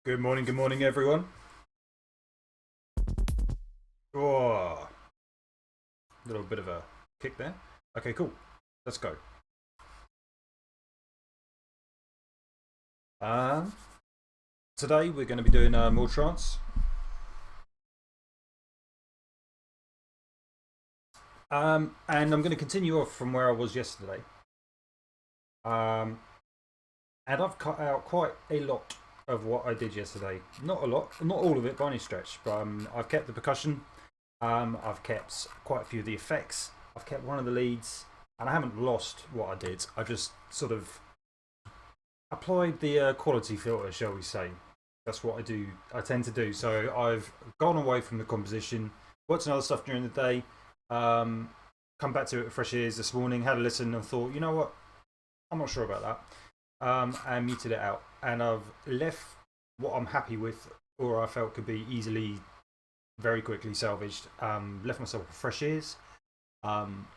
Good morning, everyone. Oh, a little bit of a kick there. Okay, cool. Let's go. Um, Today we're going to be doing more trance. And I'm going to continue off from where I was yesterday. Um, and I've cut out quite a lot of what I did yesterday. Not a lot, not all of it by any stretch, but I've kept the percussion. I've kept quite a few of the effects. I've kept one of the leads, and I haven't lost what I did. I just sort of applied the quality filter, shall we say. That's what I do. I tend to do. So I've gone away from the composition, worked on other stuff during the day, um, come back to it with fresh ears this morning, had a listen and thought, you know what, I'm not sure about that, and muted it out. And I've left what I'm happy with, or I felt could be easily, very quickly salvaged. Left myself with fresh ears. Um,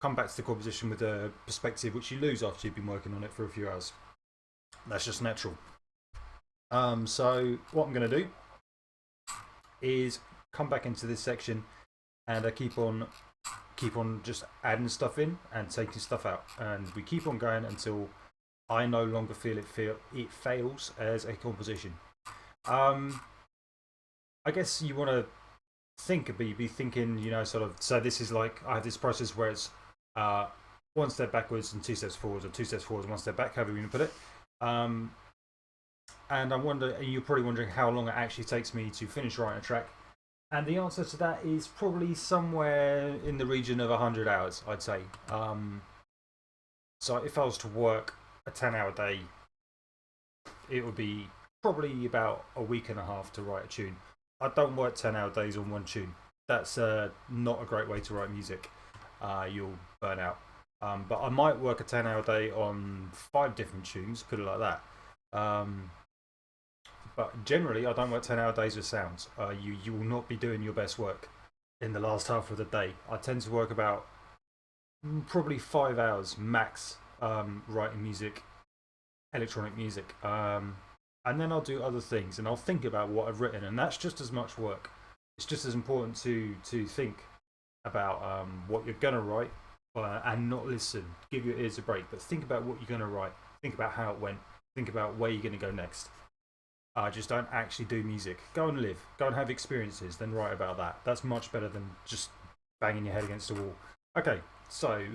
Come back to the composition with a perspective which you lose after you've been working on it for a few hours. That's just natural. So what I'm going to do is come back into this section and I keep on just adding stuff in and taking stuff out, and we keep on going until I no longer feel it fails as a composition. Um, I guess you want to think, but you'd be thinking, sort of. So this is like I have this process where it's uh, one step backwards and two steps forwards, or two steps forwards and one step back, however you want to put it. And you're probably wondering how long it actually takes me to finish writing a track. And the answer to that is probably somewhere in the region of 100 hours, I'd say. So if I was to work a 10-hour day, it would be probably about a week and a half to write a tune. I don't work 10-hour days on one tune. That's not a great way to write music. You'll burn out. But I might work a 10-hour day on 5 different tunes, put it like that. But generally, I don't work 10-hour days with sounds. You will not be doing your best work in the last half of the day. I tend to work about probably 5 hours max writing music, electronic music. And then I'll do other things and I'll think about what I've written, and that's just as much work. It's just as important to think about what you're going to write and not listen. Give your ears a break, but think about what you're going to write. Think about how it went. Think about where you're going to go next. Just don't actually do music. Go and live. Go and have experiences, then write about that. That's much better than just banging your head against a wall. Okay, so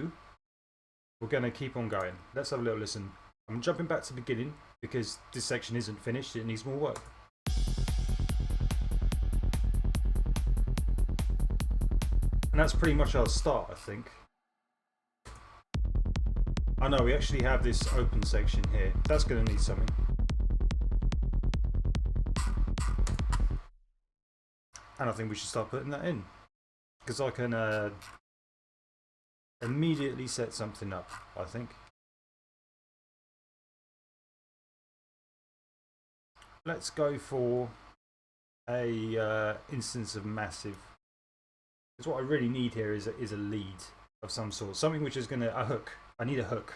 we're going to keep on going. Let's have a little listen. I'm jumping back to the beginning because this section isn't finished. It needs more work. And that's pretty much our start, I think. I know we actually have this open section here. That's going to need something. And I think we should start putting that in. Because I can immediately set something up, I think. Let's go for a instance of massive. Because what I really need here is a lead of some sort. Something which is going to. A hook. I need a hook.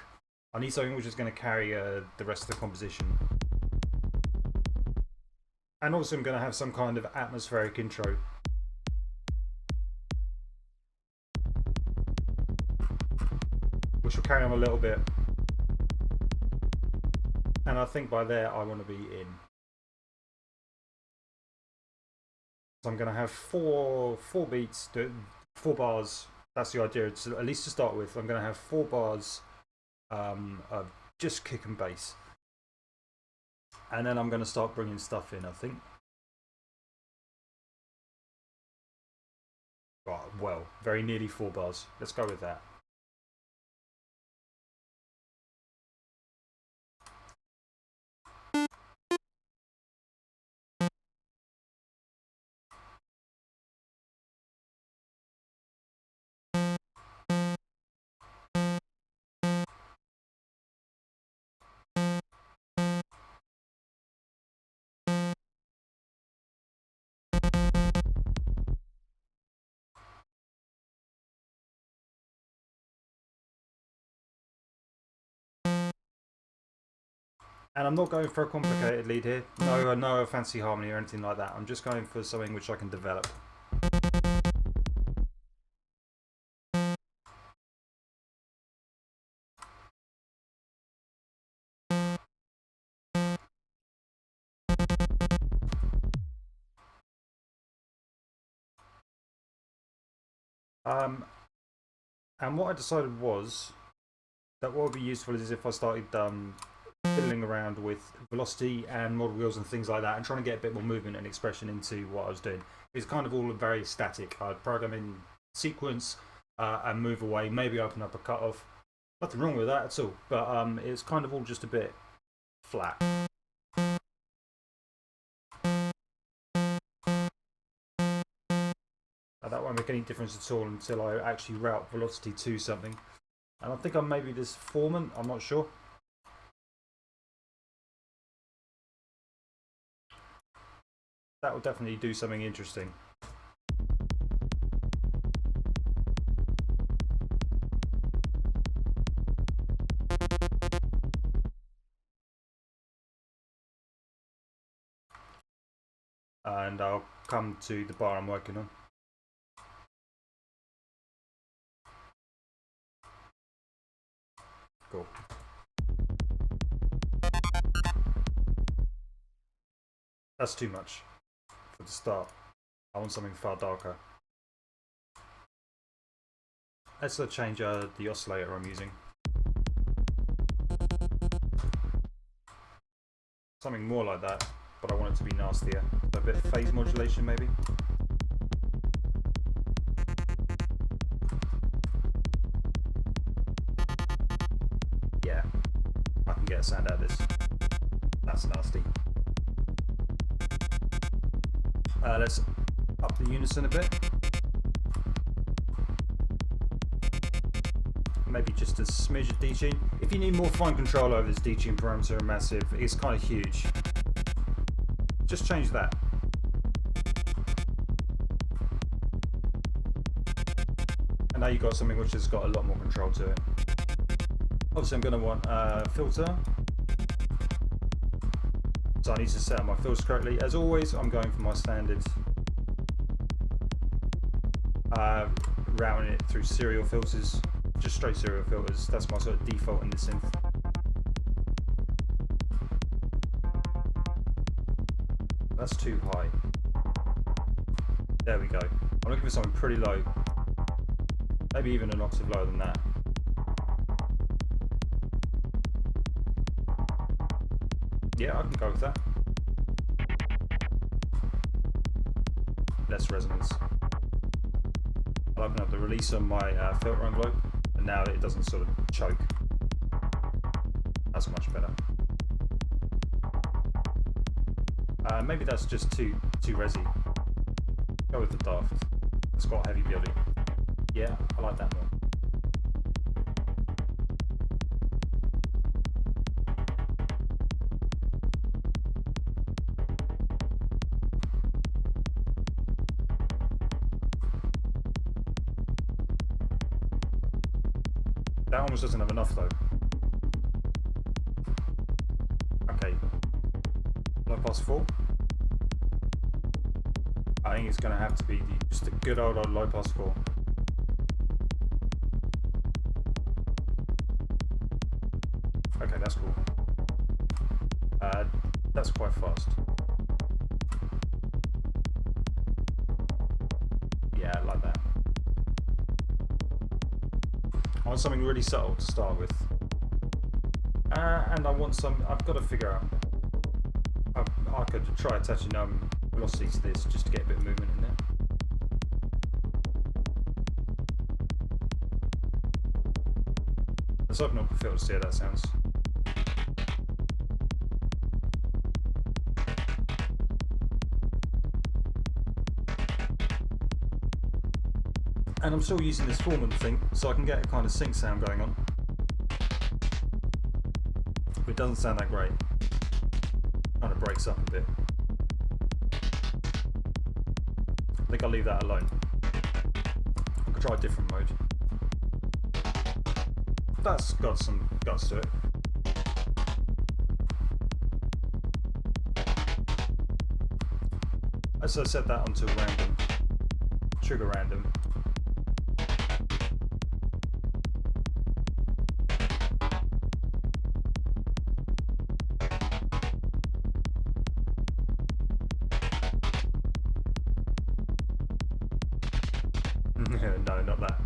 I need something which is going to carry the rest of the composition. And also, I'm going to have some kind of atmospheric intro. Which will carry on a little bit. And I think by there I want to be in. So I'm going to have four beats, 4 bars. That's the idea. So at least to start with, I'm going to have 4 bars of just kick and bass. And then I'm going to start bringing stuff in, I think. Well, very nearly 4 bars. Let's go with that. And I'm not going for a complicated lead here. No fancy harmony or anything like that. I'm just going for something which I can develop. And what I decided was that what would be useful is if I started fiddling around with velocity and model wheels and things like that and trying to get a bit more movement and expression into what I was doing. It's kind of all very static. I'd program in sequence and move away, maybe open up a cutoff. Nothing wrong with that at all, but it's kind of all just a bit flat. That won't make any difference at all until I actually route velocity to something. And I think I'm maybe this formant, I'm not sure. That will definitely do something interesting. And I'll come to the bar I'm working on. Cool. That's too much for the start. I want something far darker. Let's change the oscillator I'm using. Something more like that, but I want it to be nastier. So a bit of phase modulation maybe. Yeah, I can get a sound out of this. That's nasty. Let's up the unison a bit. Maybe just a smidge of detune. If you need more fine control over this detune parameter and massive, it's kind of huge. Just change that. And now you've got something which has got a lot more control to it. Obviously I'm going to want a filter. So I need to set up my filters correctly. As always, I'm going for my standard routing it through serial filters. Just straight serial filters. That's my sort of default in the synth. That's too high. There we go. I'm looking for something pretty low. Maybe even an octave lower than that. Yeah, I can go with that. Less resonance. I'll open up the release on my filter envelope, and now it doesn't sort of choke. That's much better. Maybe that's just too resi. Go with the daft. It's got heavy building. Yeah, I like that more. That almost doesn't have enough though. Okay. Low pass 4. I think it's going to have to be just a good old low pass 4. Okay, that's cool. That's quite fast. Yeah, I like that. I want something really subtle to start with. And I want some, I've got to figure out, I could try attaching velocity to this just to get a bit of movement in there. Let's open up the filter to see how that sounds. And I'm still using this formant thing, so I can get a kind of sync sound going on. But it doesn't sound that great. Kind of breaks up a bit. I think I'll leave that alone. I could try a different mode. That's got some guts to it. As I set that onto random, trigger random. No, not that.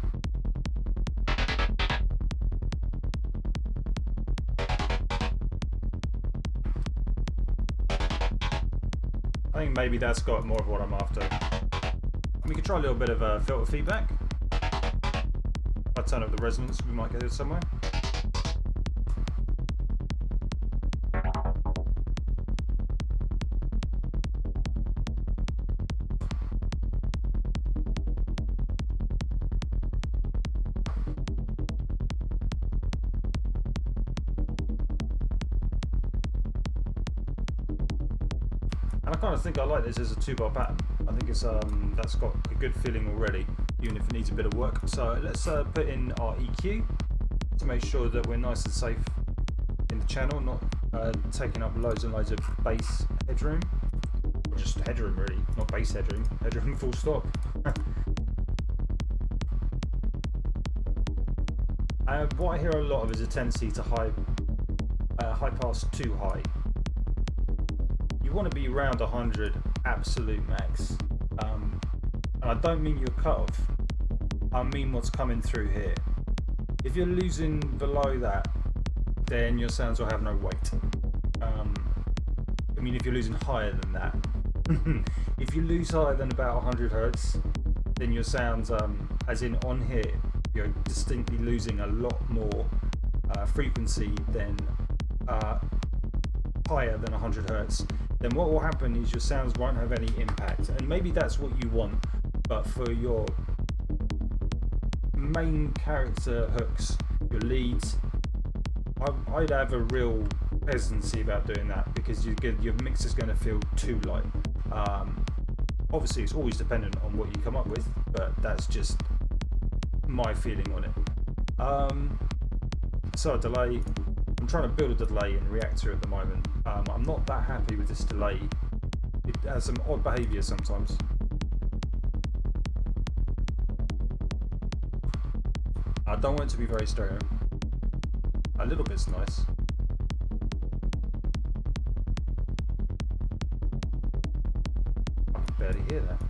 I think maybe that's got more of what I'm after. And we could try a little bit of filter feedback. If I turn up the resonance, we might get it somewhere. And I kind of think I like this as a 2-bar pattern. I think it's that's got a good feeling already, even if it needs a bit of work. So let's put in our EQ to make sure that we're nice and safe in the channel, not taking up loads and loads of bass headroom. Or just headroom really, not bass headroom. Headroom full stop. What I hear a lot of is a tendency to high pass too high. You want to be around 100 absolute max. And I don't mean your cutoff, I mean what's coming through here. If you're losing below that, then your sounds will have no weight. I mean, if you're losing higher than that, if you lose higher than about 100 hertz, then your sounds, as in on here, you're distinctly losing a lot more frequency than higher than 100 hertz. Then what will happen is your sounds won't have any impact, and maybe that's what you want, but for your main character hooks, your leads, I'd have a real hesitancy about doing that, because your mix is going to feel too light. Obviously it's always dependent on what you come up with, but that's just my feeling on it. So a delay, I'm trying to build a delay in Reactor at the moment. I'm not that happy with this delay. It has some odd behaviour sometimes. I don't want it to be very stereo. A little bit's nice. I can barely hear that.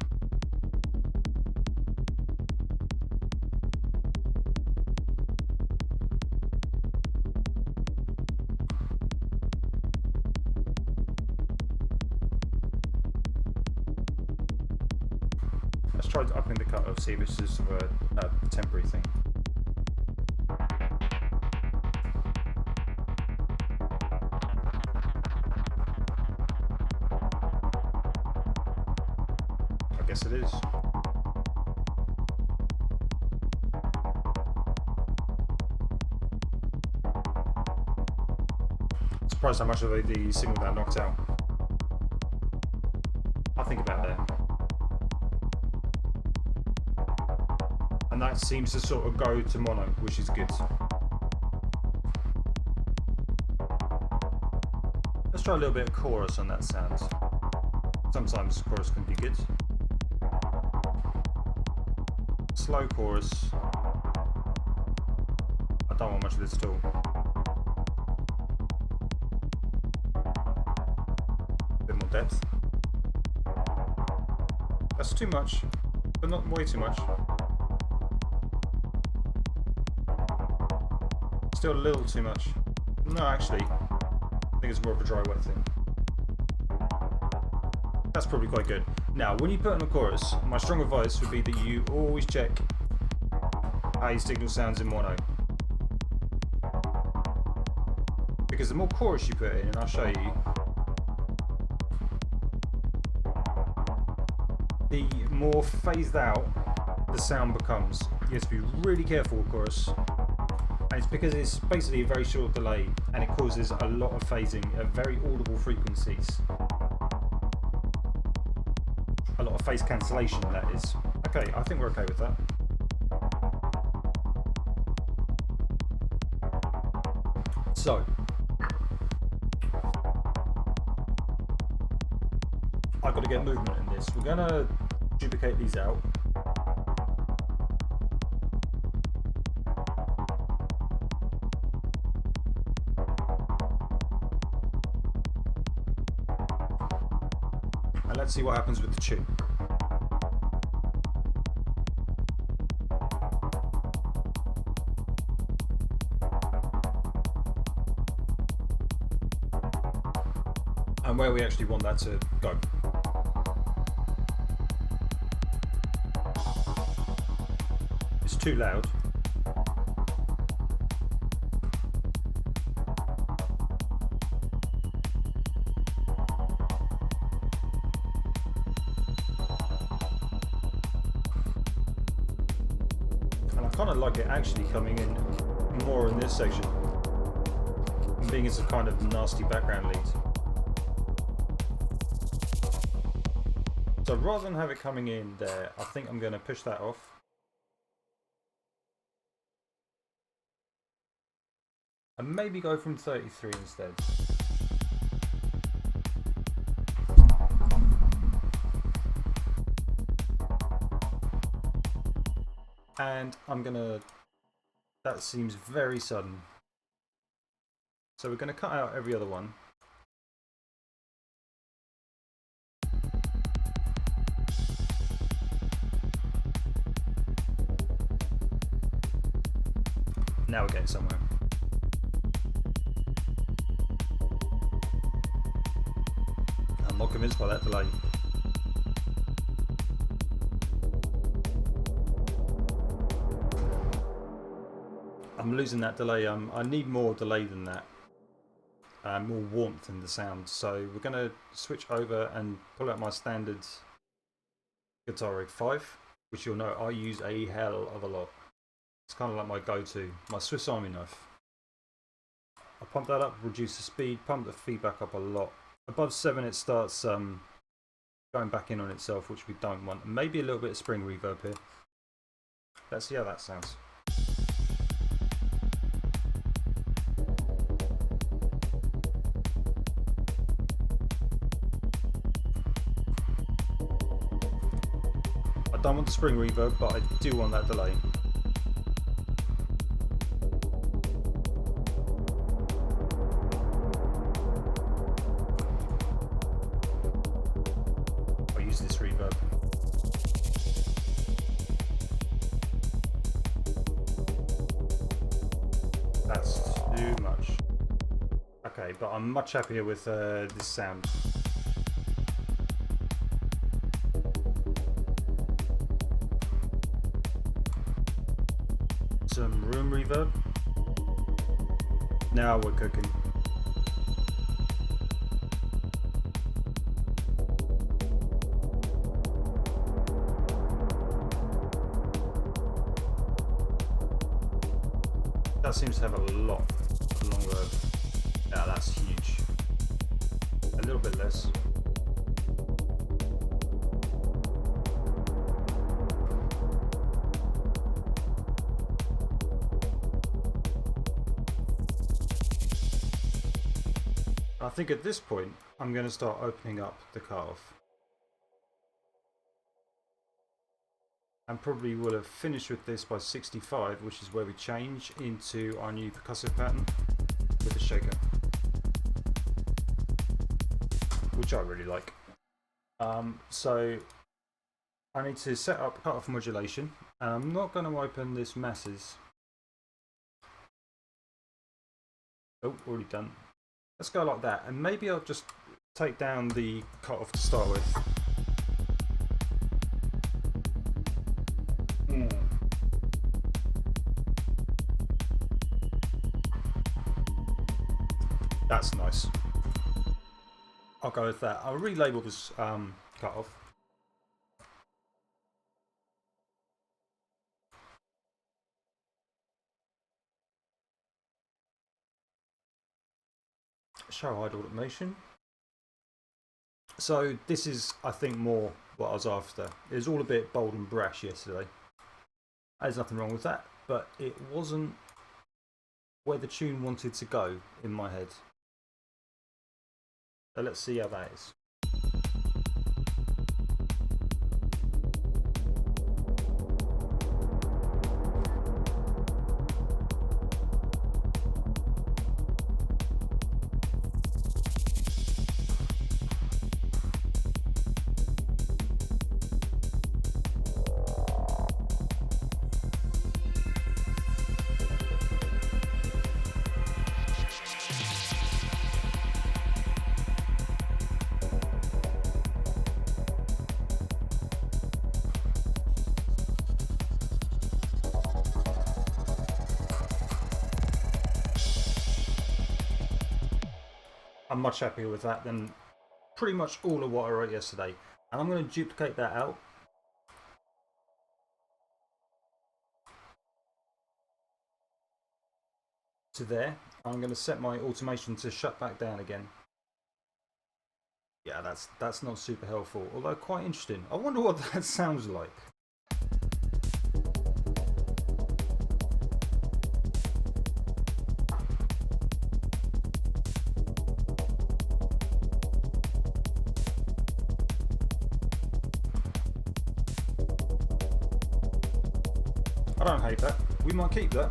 Let's try upping the cut-off, see if it's just a temporary thing. I guess it is. Surprised how much of the signal that knocked out. I'll think about that. And that seems to sort of go to mono, which is good. Let's try a little bit of chorus on that sound. Sometimes chorus can be good. Slow chorus. I don't want much of this at all. A bit more depth. That's too much, but not way too much. Still a little too much. No, actually, I think it's more of a dry wet thing. That's probably quite good. Now, when you put on a chorus, my strong advice would be that you always check how your signal sounds in mono. Because the more chorus you put in, and I'll show you, the more phased out the sound becomes. You have to be really careful with chorus. And it's because it's basically a very short delay, and it causes a lot of phasing at very audible frequencies. A lot of phase cancellation, that is. Okay, I think we're okay with that. So, I I've got to get movement in this. We're going to duplicate these out. And let's see what happens with the tune. And where we actually want that to go. It's too loud. And I kind of like it actually coming in more in this section, being as a kind of nasty background lead. So rather than have it coming in there, I think I'm going to push that off. And maybe go from 33 instead. And I'm going to... That seems very sudden. So we're going to cut out every other one. Now we're getting somewhere. I'm not convinced by that delay. I'm losing that delay. I need more delay than that. More warmth in the sound. So we're going to switch over and pull out my standard guitar rig 5, which you'll know I use a hell of a lot. It's kind of like my go-to, my Swiss Army knife. I pump that up, reduce the speed, pump the feedback up a lot. Above 7 it starts going back in on itself, which we don't want. Maybe a little bit of spring reverb here. Let's see how that sounds. I don't want the spring reverb, but I do want that delay. This reverb. That's too much. Okay, but I'm much happier with this sound. Some room reverb. Now we're cooking. That seems to have a lot longer. Yeah, that's huge. A little bit less. I think at this point I'm going to start opening up the cutoff. And probably will have finished with this by 65, which is where we change into our new percussive pattern with the shaker, which I really like. So I need to set up cutoff modulation, and I'm not going to open this masses. Oh, already done. Let's go like that, and maybe I'll just take down the cutoff to start with. That's nice. I'll go with that. I'll relabel this cutoff. Show hide automation. So this is, I think, more what I was after. It was all a bit bold and brash yesterday. There's nothing wrong with that, but it wasn't where the tune wanted to go in my head. So let's see how that is. I'm much happier with that than pretty much all of what I wrote yesterday. And I'm going to duplicate that out. To there. I'm going to set my automation to shut back down again. Yeah, that's not super helpful, although quite interesting. I wonder what that sounds like. I don't hate that. We might keep that.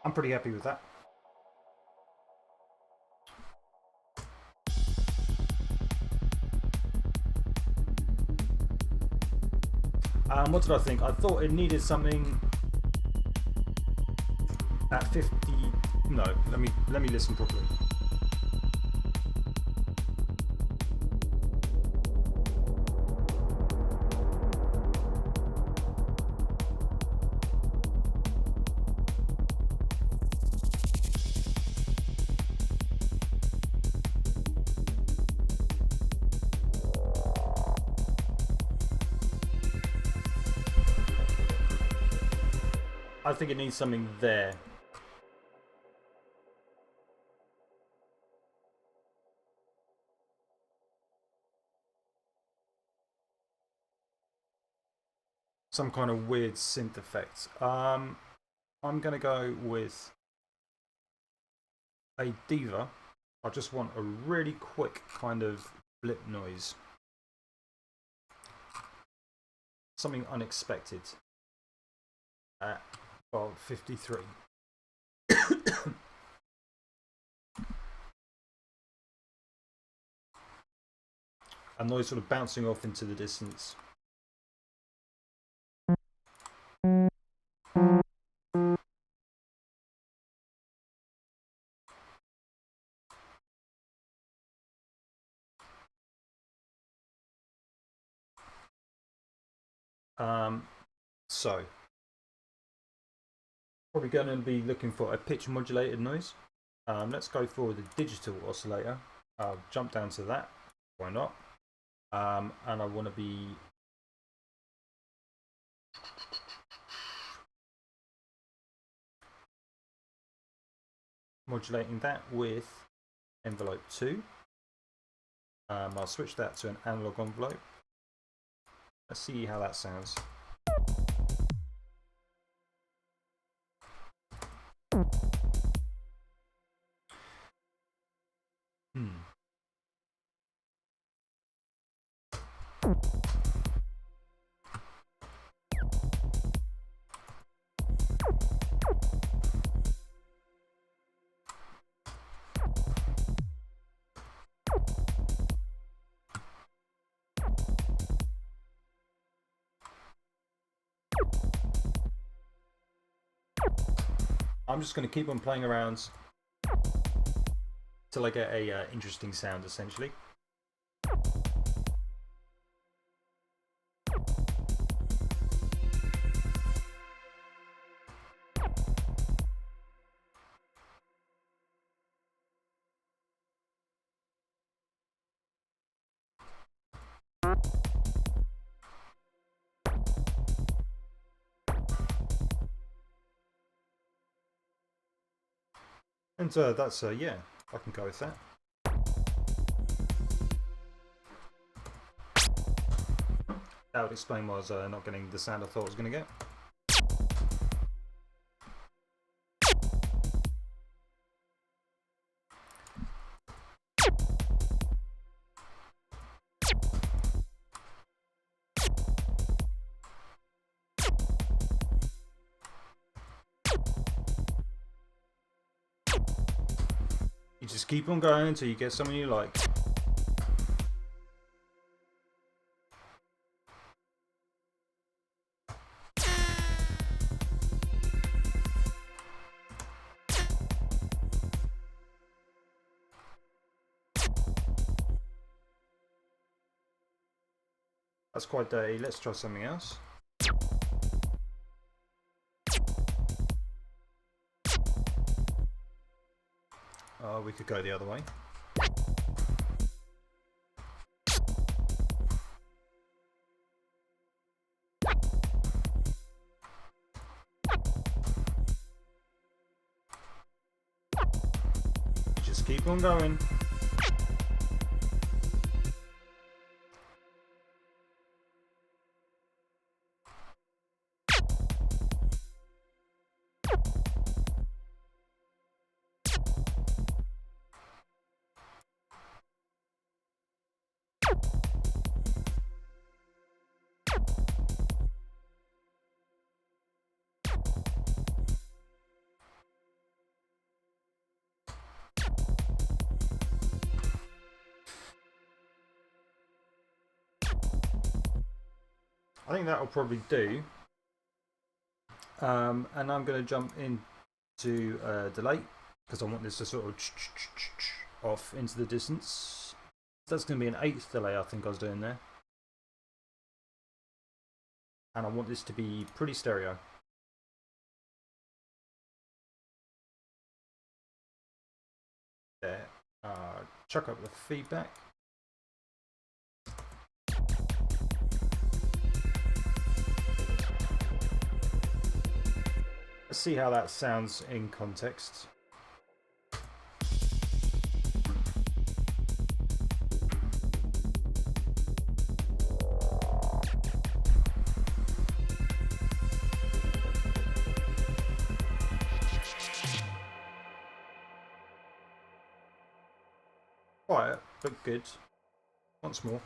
I'm pretty happy with that. What did I think? I thought it needed something at 50. No, let me listen properly. I think it needs something there. Some kind of weird synth effect. I'm going to go with a diva. I just want a really quick kind of blip noise. Something unexpected. At 53. A noise sort of bouncing off into the distance. So probably going to be looking for a pitch modulated noise. Let's go for the digital oscillator. I'll jump down to that. Why not? And I want to be modulating that with envelope 2. I'll switch that to an analog envelope. Let's see how that sounds. I'm just going to keep on playing around till I get a interesting sound, essentially. And that's, yeah, I can go with that. That would explain why I was not getting the sound I thought I was going to get. Just keep on going until you get someone you like. That's quite dirty. Let's try something else. We could go the other way. Just keep on going. I think that'll probably do. And I'm going to jump into delay because I want this to sort of off into the distance. That's going to be an 8th delay, I think I was doing there. And I want this to be pretty stereo. There. Chuck up the feedback. Let's see how that sounds in context. Quiet, but good. Once more.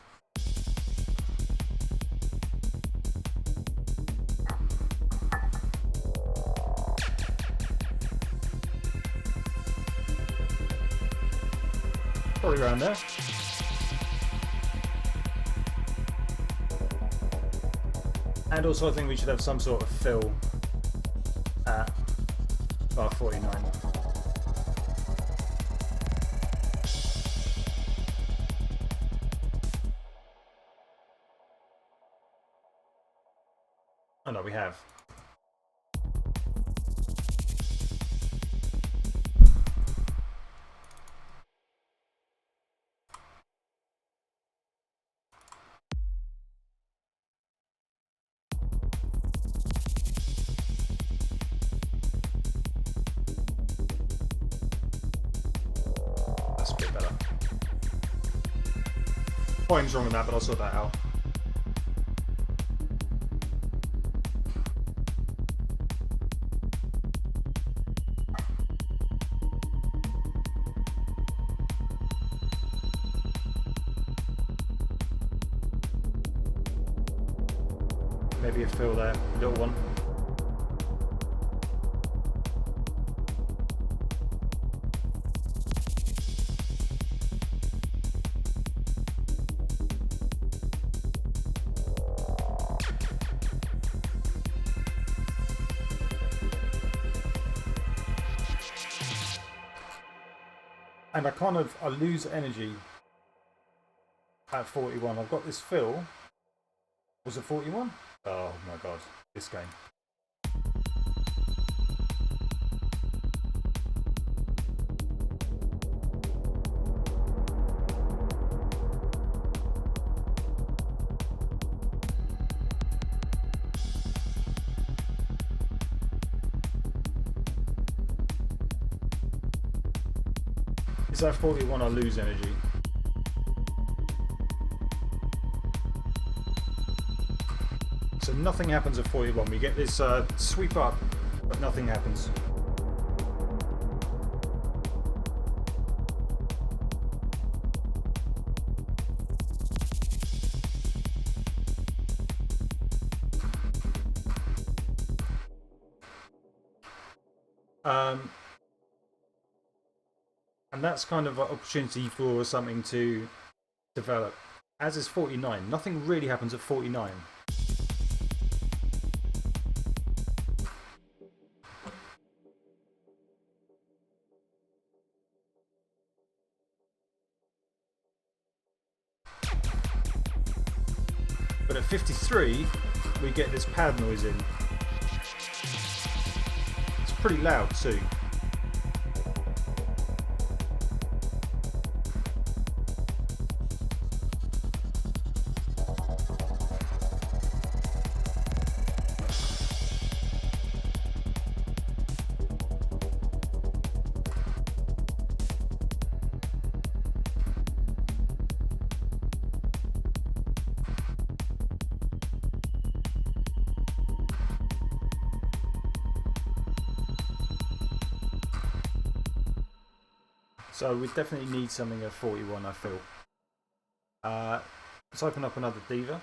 Probably around there. And also I think we should have some sort of fill at bar 49. Oh no, we have. That's a bit better. Volume's wrong with that, but I'll sort that out. Maybe a fill there, little one. And I lose energy at 41. I've got this fill. Was it 41? Oh my god, this game. Is that 41? I lose energy. So nothing happens at 41. We get this sweep up, but nothing happens. And that's kind of an opportunity for something to develop. As is 49. Nothing really happens at 49. But at 53, we get this pad noise in. It's pretty loud too. So we definitely need something at 41, I feel. Let's open up another Diva.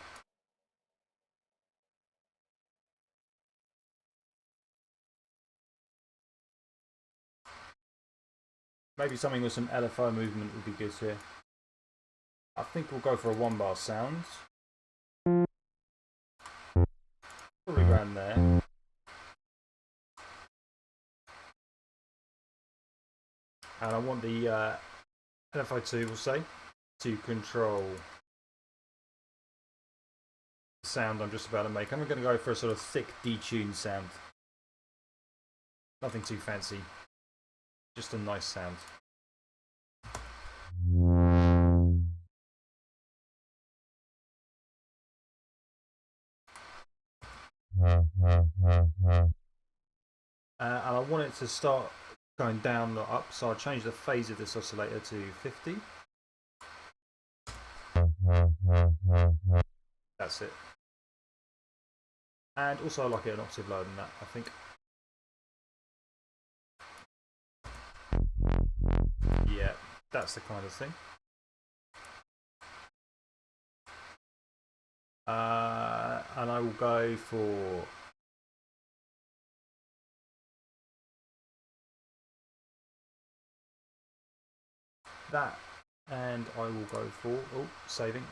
Maybe something with some LFO movement would be good here. I think we'll go for a 1-bar sound. Probably around there. And I want the LFO2, we'll say, to control the sound I'm just about to make. I'm going to go for a sort of thick detuned sound. Nothing too fancy. Just a nice sound. And I want it to start going down, not up, so I'll change the phase of this oscillator to 50. That's it. And also I like it an octave lower than that, I think. Yeah, that's the kind of thing. And I will go for that, and I will go for saving.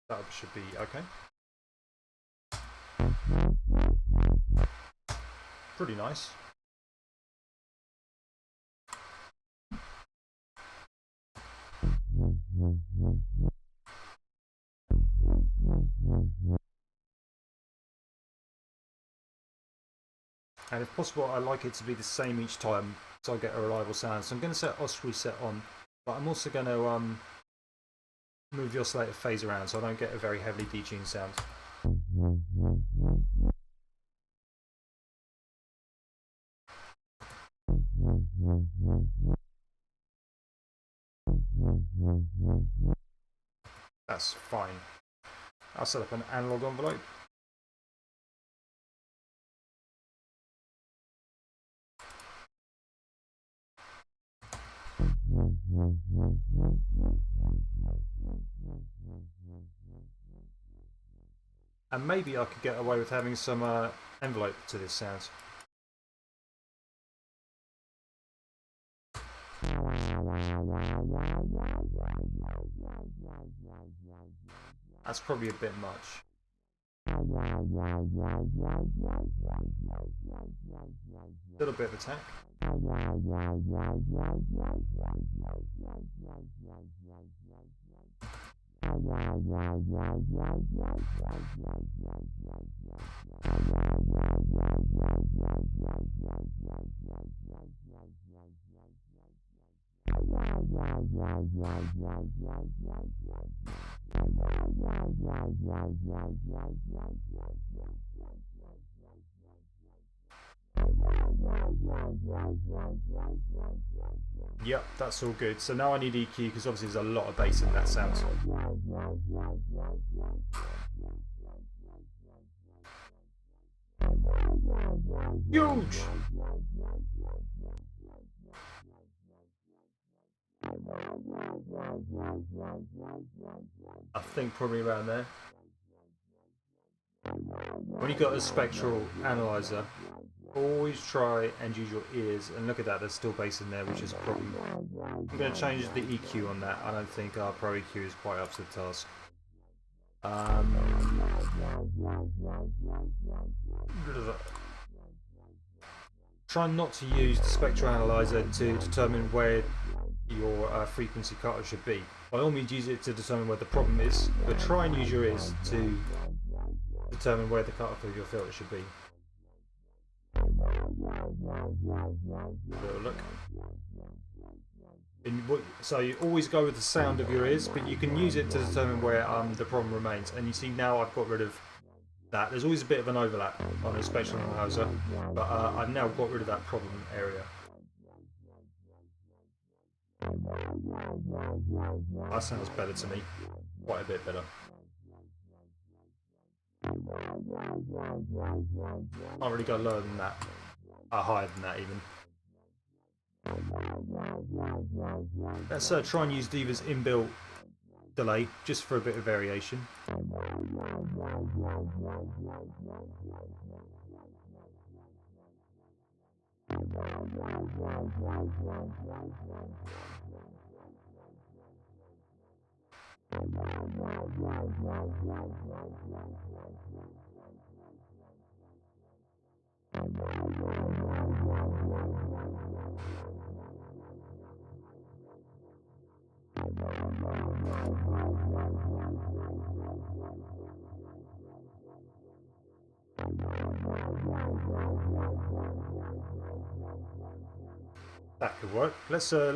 That should be okay. Pretty nice. And if possible, I like it to be the same each time so I get a reliable sound. So I'm going to set Os reset on, but I'm also going to move the oscillator phase around so I don't get a very heavily detuned sound. That's fine. I'll set up an analog envelope. And maybe I could get away with having some envelope to this sound. That's probably a bit much. Little bit of attack. Yep, that's all good. So now I need EQ because obviously there's a lot of bass in that sound. Huge! I think probably around there. When you've got a spectral analyzer, always try and use your ears, and look at that, there's still bass in there, which is a problem. I'm going to change the EQ on that. I don't think our Pro EQ is quite up to the task. Try not to use the spectral analyzer to determine where your frequency cutoff should be. By all means, use it to determine where the problem is, but try and use your ears to determine where the cutoff of your filter should be. Little look. So you always go with the sound of your ears, but you can use it to determine where the problem remains. And you see now I've got rid of that. There's always a bit of an overlap on a spectral analyzer, but I've now got rid of that problem area. That sounds better to me, quite a bit better. Can't really go lower than that, higher than that even. Let's try and use Diva's inbuilt delay just for a bit of variation. That could work. Let's see how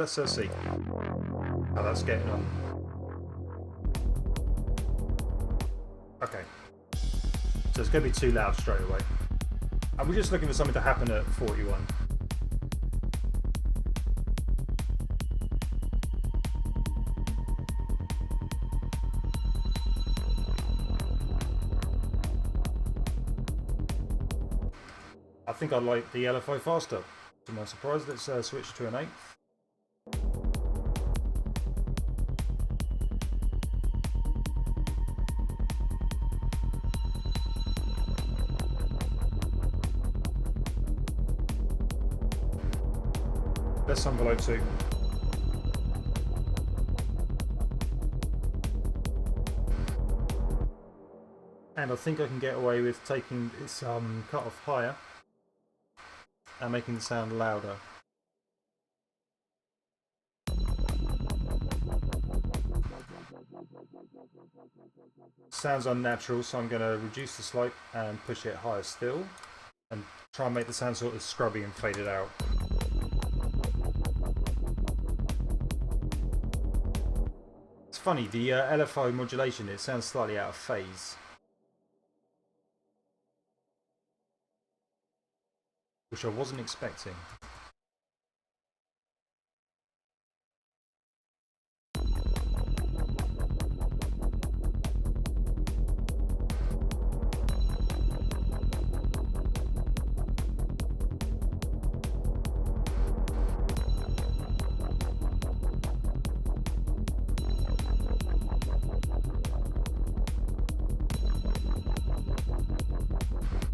that's getting on. Okay, so it's going to be too loud straight away, and we're just looking for something to happen at 41. I think I like the LFO faster. To my surprise, let's switch to an 8th. Let's envelope 2. And I think I can get away with taking this cut-off higher and making the sound louder. Sounds unnatural, so I'm going to reduce the slope and push it higher still, and try and make the sound sort of scrubby and faded out. It's funny, the LFO modulation, it sounds slightly out of phase, which I wasn't expecting.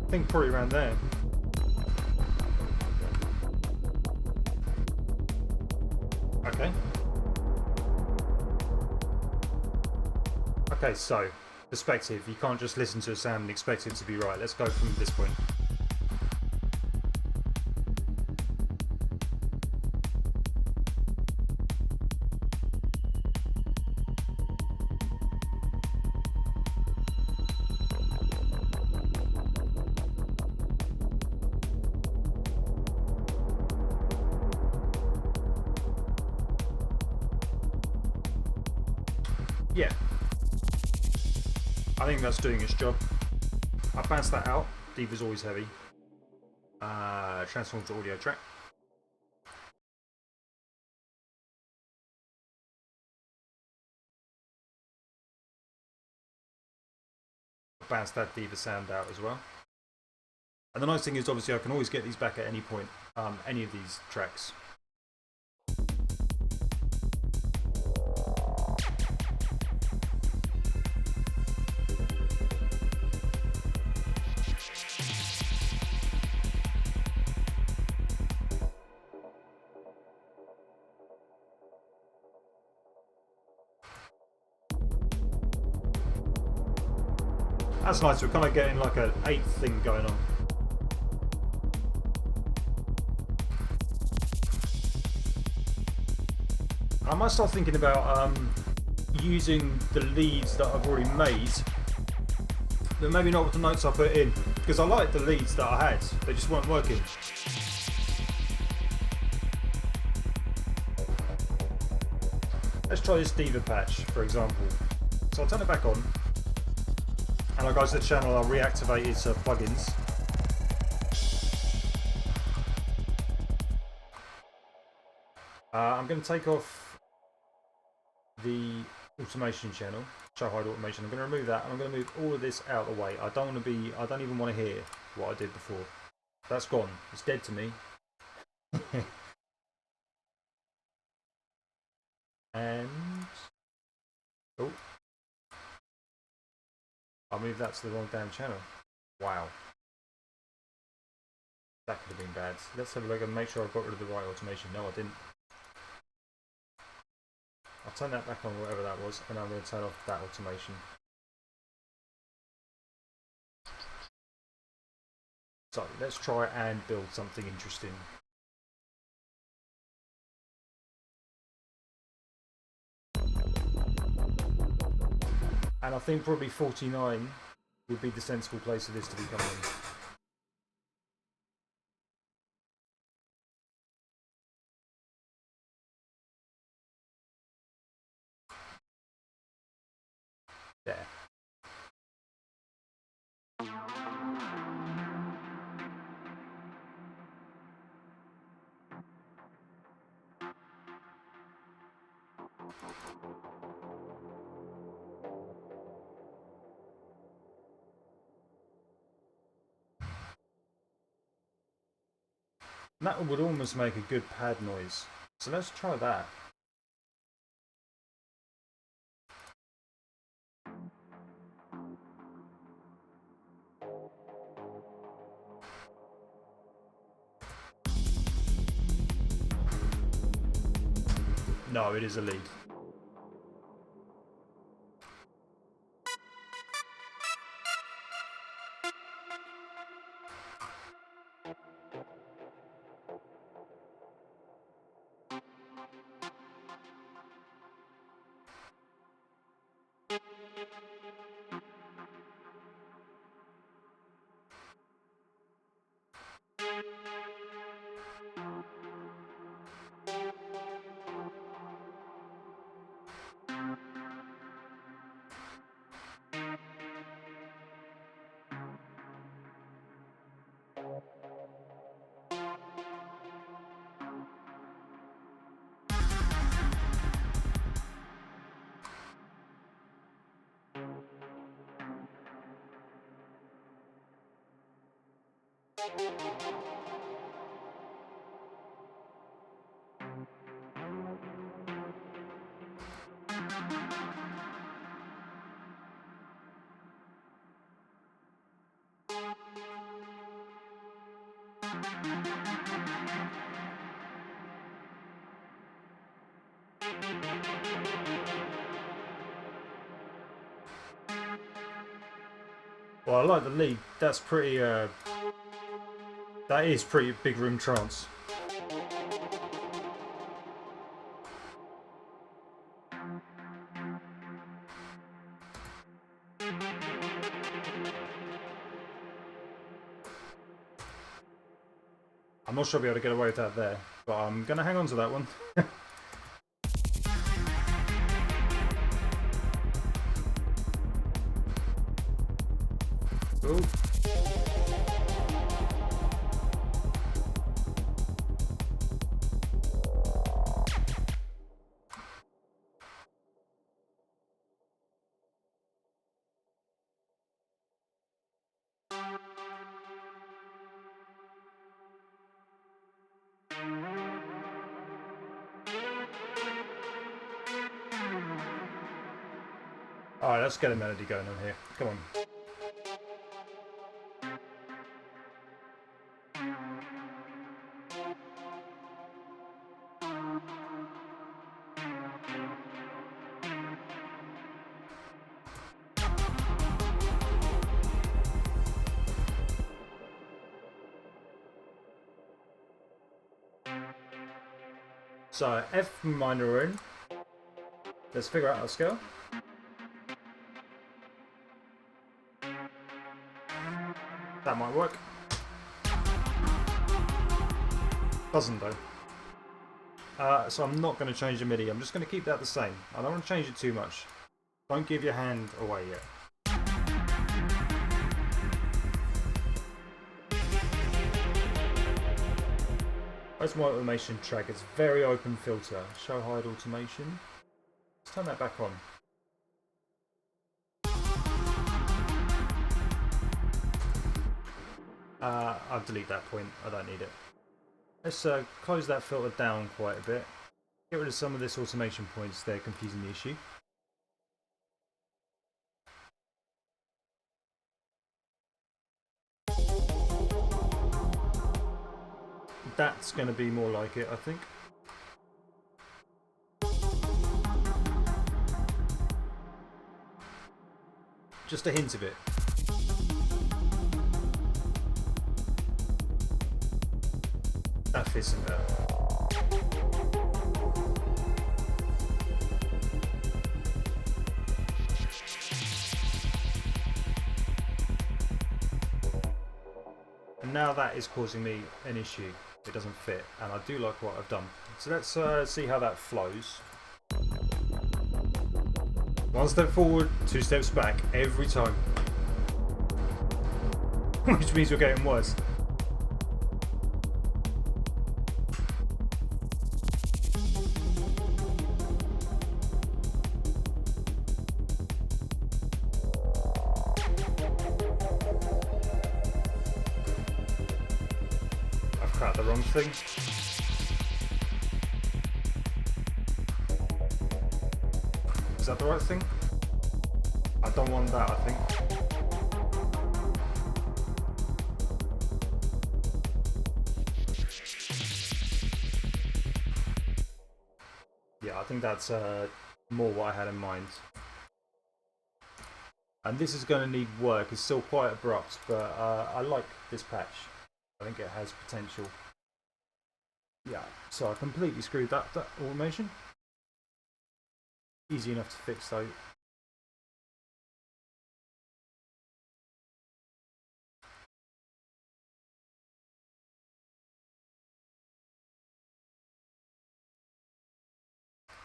I think probably around there. Okay. Okay, so perspective. You can't just listen to a sound and expect it to be right. Let's go from this point. Yeah, I think that's doing its job. I bounced that out. Diva's always heavy. Transform to audio track. Bounce that Diva sound out as well. And the nice thing is, obviously, I can always get these back at any point, any of these tracks. That's nice. We're kind of getting like an 8th thing going on. I might start thinking about using the leads that I've already made, but maybe not with the notes I put in, because I like the leads that I had. They just weren't working. Let's try this Diva patch, for example. So I'll turn it back on, and I'll go to the channel, I'll reactivate its plugins. I'm going to take off the automation channel, show hide automation. I'm going to remove that, and I'm going to move all of this out of the way. I don't even want to hear what I did before. That's gone. It's dead to me. And oh, I moved that to the wrong damn channel. Wow, that could have been bad. Let's have a look and make sure I've got rid of the right automation. No, I didn't. I'll turn that back on, whatever that was, and I'm going to turn off that automation. So let's try and build something interesting. And I think probably 49 would be the sensible place for this to be coming in. There. That would almost make a good pad noise. So let's try that. No, it is a lead. Well, I like the lead. That's pretty, that is pretty big room trance. I'm not sure I'll be able to get away with that there, but I'm going to hang on to that one. Ooh. Alright, let's get a melody going on here. Come on. So F minor we're in. Let's figure out our scale. That might work. Doesn't though. So I'm not going to change the MIDI. I'm just going to keep that the same. I don't want to change it too much. Don't give your hand away yet. Where's my automation track? It's very open filter. Show hide automation. Let's turn that back on. I'll delete that point. I don't need it. Let's close that filter down quite a bit. Get rid of some of this automation points. They're confusing the issue. That's going to be more like it, I think. Just a hint of it. That fits in there. And now that is causing me an issue. It doesn't fit, and I do like what I've done. So let's see how that flows. One step forward, 2 steps back, every time. Which means we're getting worse. I've cracked the wrong thing. Is that the right thing? I don't want that, I think. Yeah, I think that's more what I had in mind. And this is going to need work. It's still quite abrupt, but I like this patch. I think it has potential. Yeah, so I completely screwed that automation. Easy enough to fix though.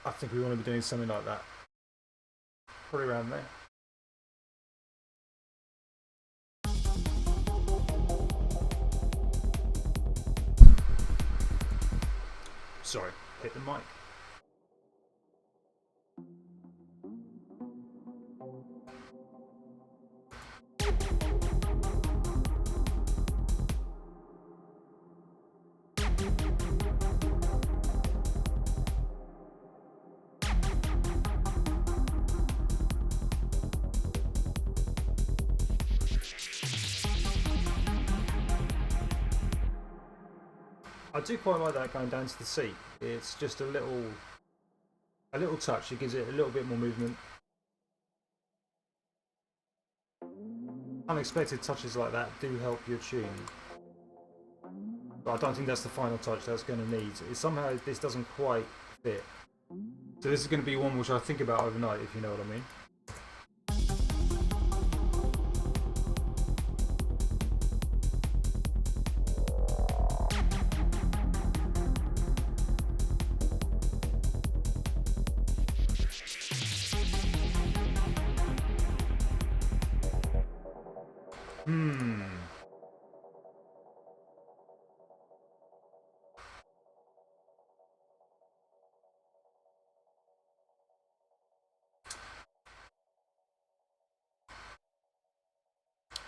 I think we want to be doing something like that. Probably around there. Sorry, hit the mic. I do quite like that going down to the C. It's just a little touch. It gives it a little bit more movement. Unexpected touches like that do help your tune. But I don't think that's the final touch that's going to need. Somehow this doesn't quite fit. So this is going to be one which I think about overnight, if you know what I mean.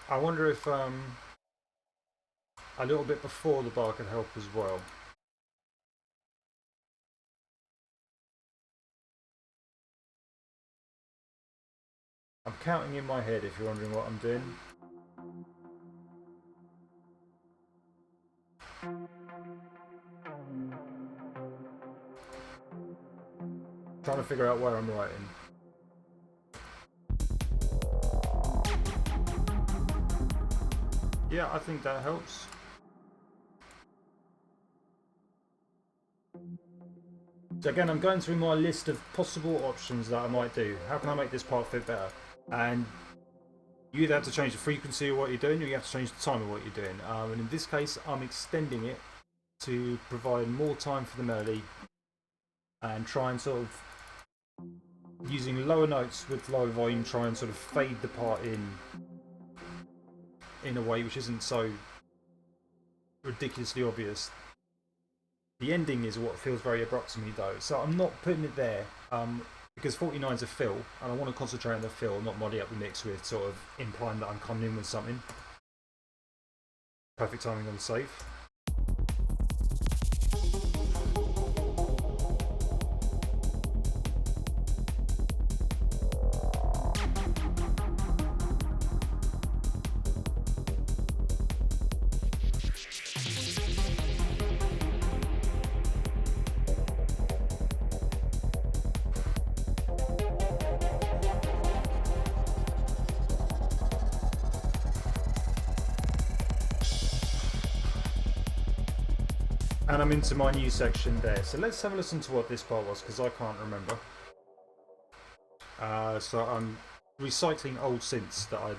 I wonder if a little bit before the bar could help as well. I'm counting in my head if you're wondering what I'm doing. Trying to figure out where I'm writing. Yeah, I think that helps. So again, I'm going through my list of possible options that I might do. How can I make this part fit better? And you either have to change the frequency of what you're doing, or you have to change the time of what you're doing. And in this case, I'm extending it to provide more time for the melody and try and sort of, using lower notes with lower volume, try and sort of fade the part in a way which isn't so ridiculously obvious. The ending is what feels very abrupt to me though, so I'm not putting it there because 49 is a fill and I want to concentrate on the fill, not muddy up the mix with sort of implying that I'm coming in with something. Perfect timing on the save. And I'm into my new section there. So let's have a listen to what this part was, because I can't remember. So I'm recycling old synths that I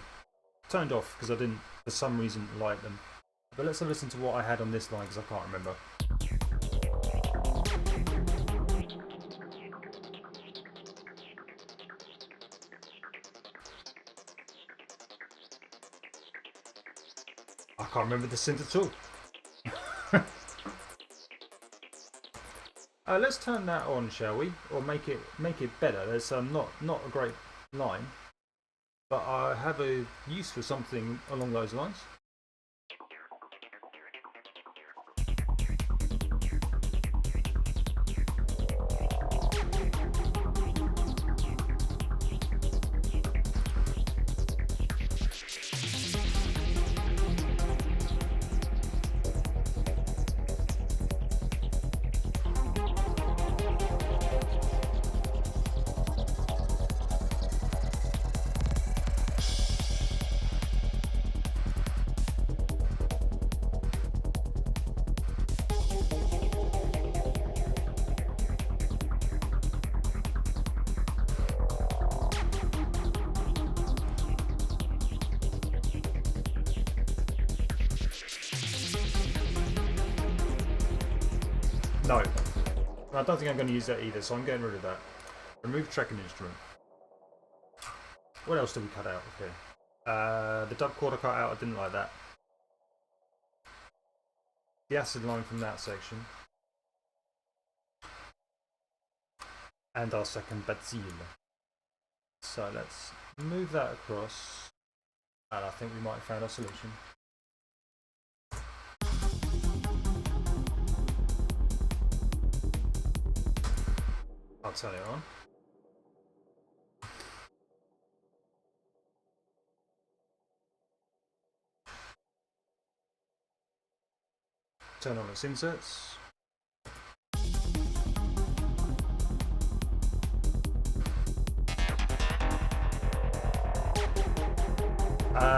turned off because I didn't, for some reason, like them. But let's have a listen to what I had on this line, because I can't remember. I can't remember the synth at all. Let's turn that on, shall we? Or make it better. There's not a great line, but I have a use for something along those lines. No, I don't think I'm going to use that either, so I'm getting rid of that. Remove tracking instrument. What else did we cut out of here? The dub chord I cut out, I didn't like that. The acid line from that section. And our second bazille. So let's move that across. And I think we might have found our solution. I'll turn it on. Turn on its inserts.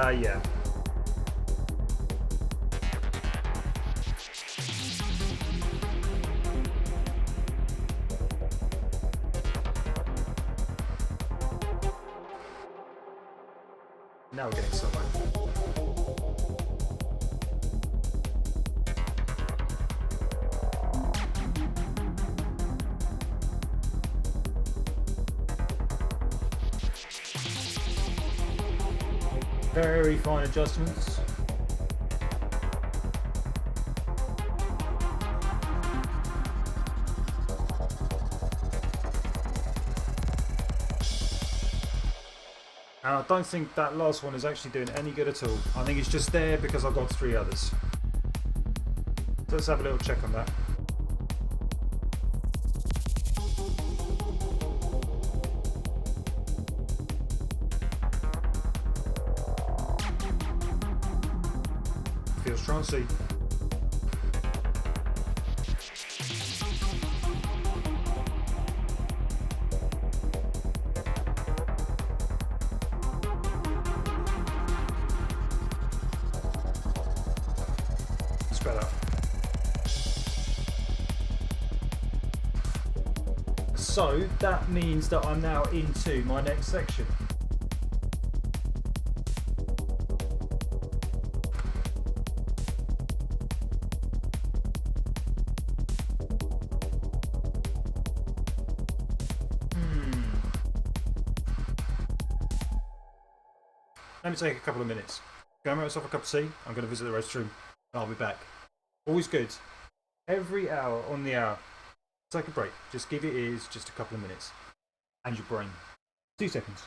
Yeah. Now we're getting somewhere. Very fine adjustments. And I don't think that last one is actually doing any good at all. I think it's just there because I've got 3 others. So let's have a little check on that. Feels trancey. It's better. So that means that I'm now into my next section. Let me take a couple of minutes. Go and make myself a cup of tea. I'm going to visit the restroom and I'll be back. Always good. Every hour on the hour. Take a break. Just give your ears just a couple of minutes. And your brain. 2 seconds.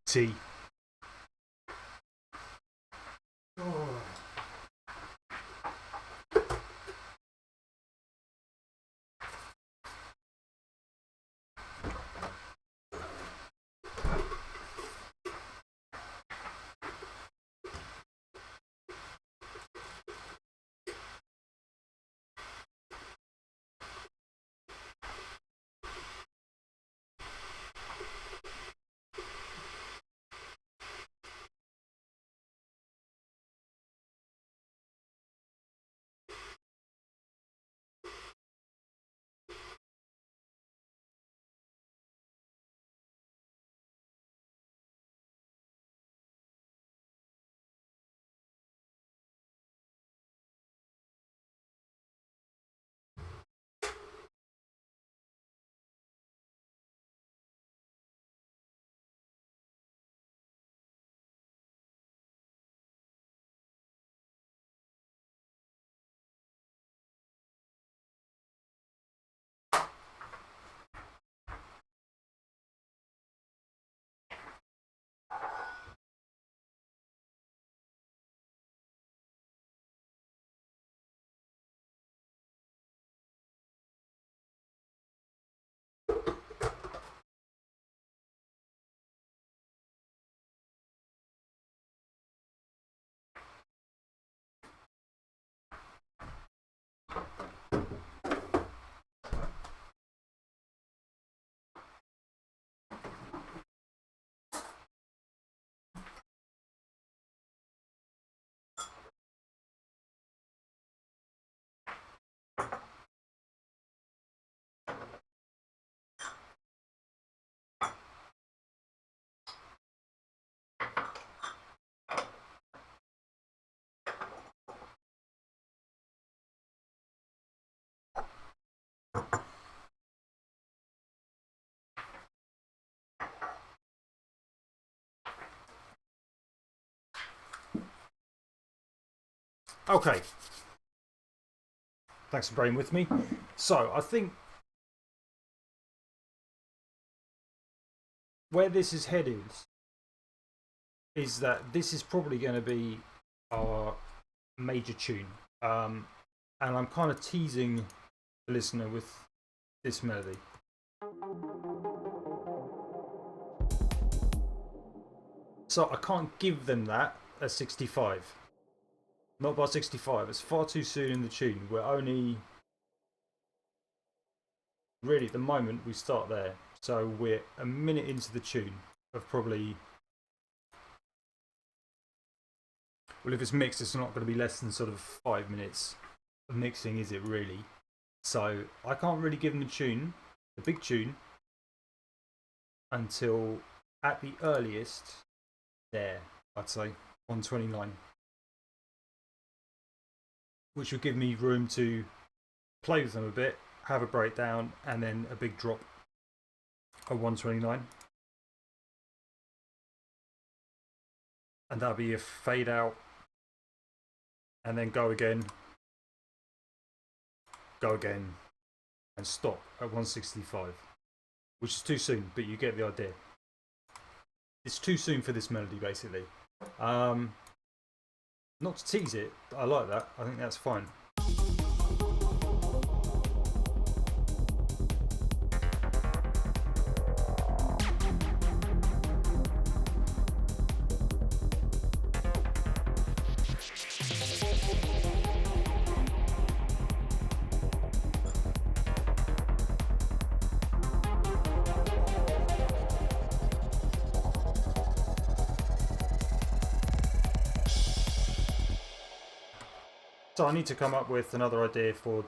Tea. Oh. Okay. Thanks for bearing with me. So, I think where this is headed is that this is probably going to be our major tune. And I'm kind of teasing the listener with this melody. So I can't give them that at 65. Not by 65. It's far too soon in the tune. We're only. Really, at the moment, we start there. So we're a minute into the tune of probably. Well, if it's mixed, it's not going to be less than sort of 5 minutes of mixing, is it really? So I can't really give them the tune, the big tune, until at the earliest there, I'd say 129, which would give me room to play with them a bit, have a breakdown, and then a big drop at 129. And that'll be a fade out, and then go again, and stop at 165, which is too soon, but you get the idea. It's too soon for this melody, basically. Not to tease it, I like that. I think that's fine. So I need to come up with another idea for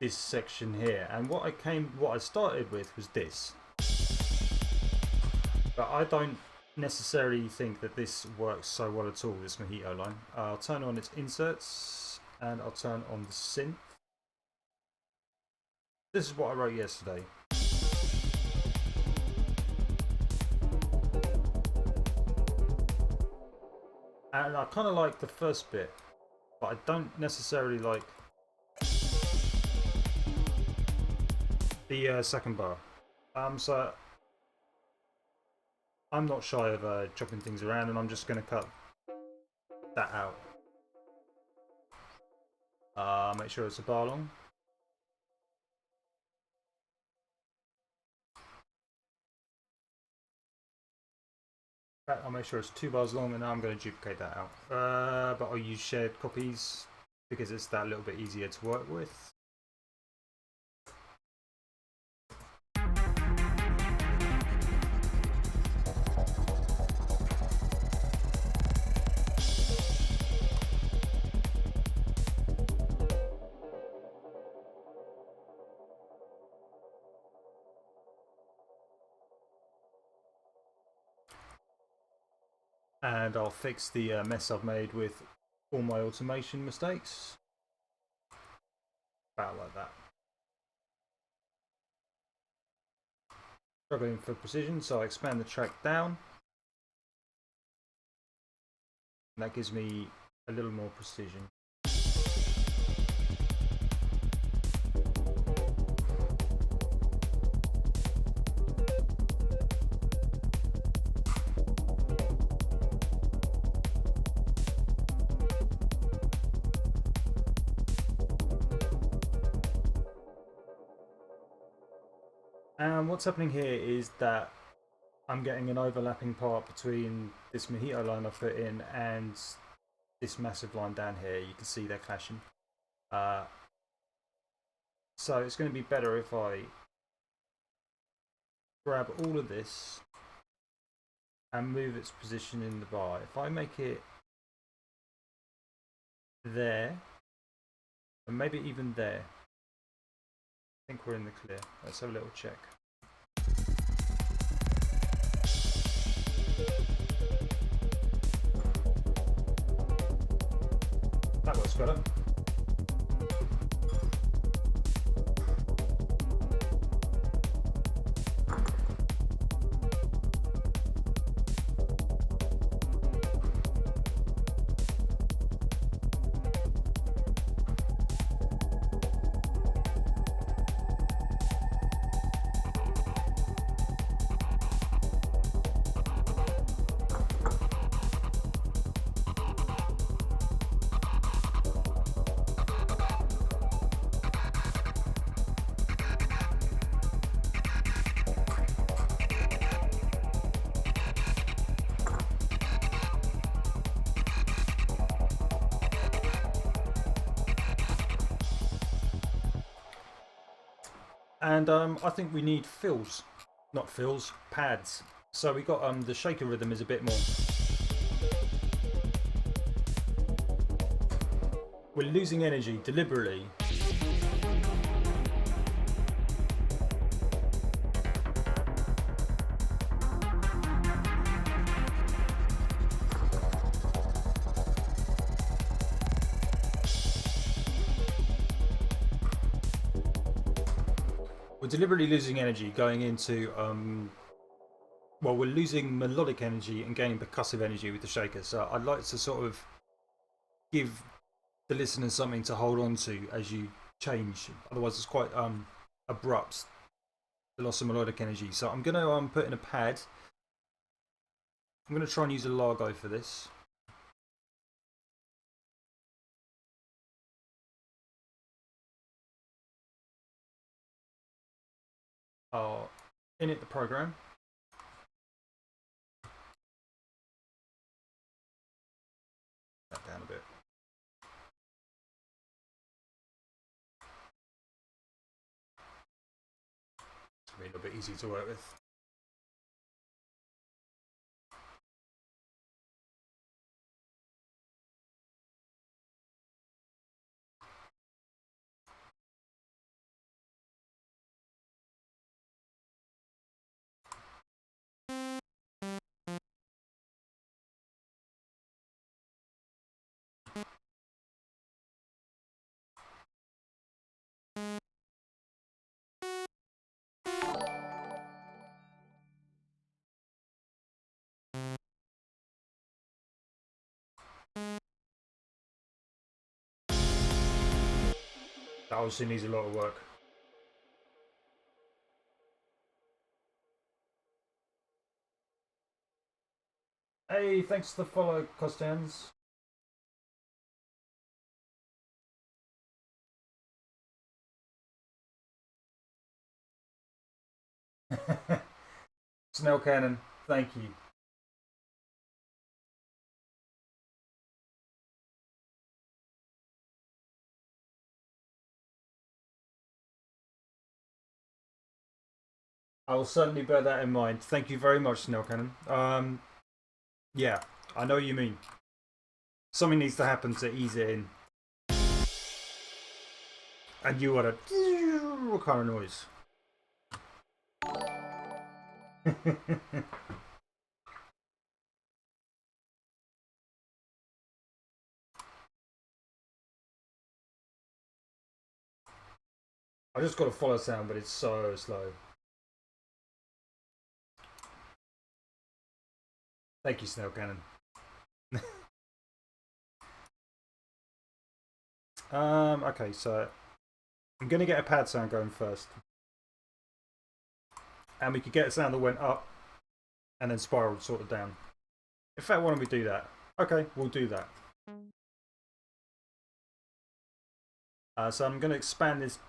this section here, and what I started with was this, but I don't necessarily think that this works so well at all, this Mojito line. I'll turn on its inserts and I'll turn on the synth. This is what I wrote yesterday. And I kind of like the first bit, but I don't necessarily like the second bar. So I'm not shy of chopping things around, and I'm just going to cut that out. Make sure it's a bar long. I'll make sure it's 2 bars long, and now I'm going to duplicate that out. But I'll use shared copies because it's that little bit easier to work with. And I'll fix the mess I've made with all my automation mistakes. About like that. Struggling for precision, so I expand the track down. And that gives me a little more precision. And what's happening here is that I'm getting an overlapping part between this Mojito line I put in and this massive line down here. You can see they're clashing. So it's going to be better if I grab all of this and move its position in the bar. If I make it there, and maybe even there, I think we're in the clear. Let's have a little check. That works better. And I think we need fills, not fills, pads. So we got the shaker rhythm is a bit more. We're losing energy deliberately. We're deliberately losing energy going into well, we're losing melodic energy and gaining percussive energy with the shaker. So I'd like to sort of give the listeners something to hold on to as you change. Otherwise, it's quite abrupt, the loss of melodic energy. So I'm going to put in a pad. I'm going to try and use a Largo for this. I'll init the program. That down a bit. It's going to be a little bit easier to work with. That obviously needs a lot of work. Hey, thanks for the follow, Costans. Snell Cannon, thank you. I will certainly bear that in mind. Thank you very much, Snell Cannon. Yeah, I know what you mean. Something needs to happen to ease it in. And you want a what kind of noise? I just got a follow sound, but it's so slow. Thank you, Snail Cannon. Okay, so I'm going to get a pad sound going first. And we could get a sound that went up and then spiraled sort of down. In fact, why don't we do that? Okay, we'll do that. So I'm going to expand this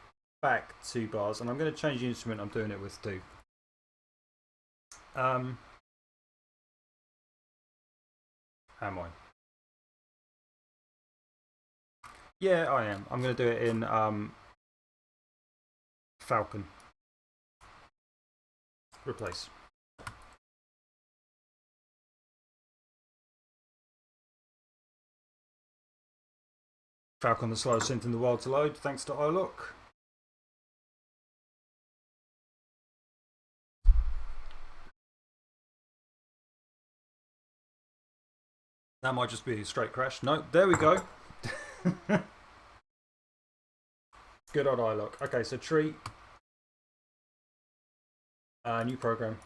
back 2 bars, and I'm going to change the instrument I'm doing it with too. Am I? Yeah, I am. I'm going to do it in Falcon. Replace. Falcon, the slowest synth in the world to load, thanks to iLook. That might just be a straight crash. No, there we go. Good old iLook. Okay, so tree. New program.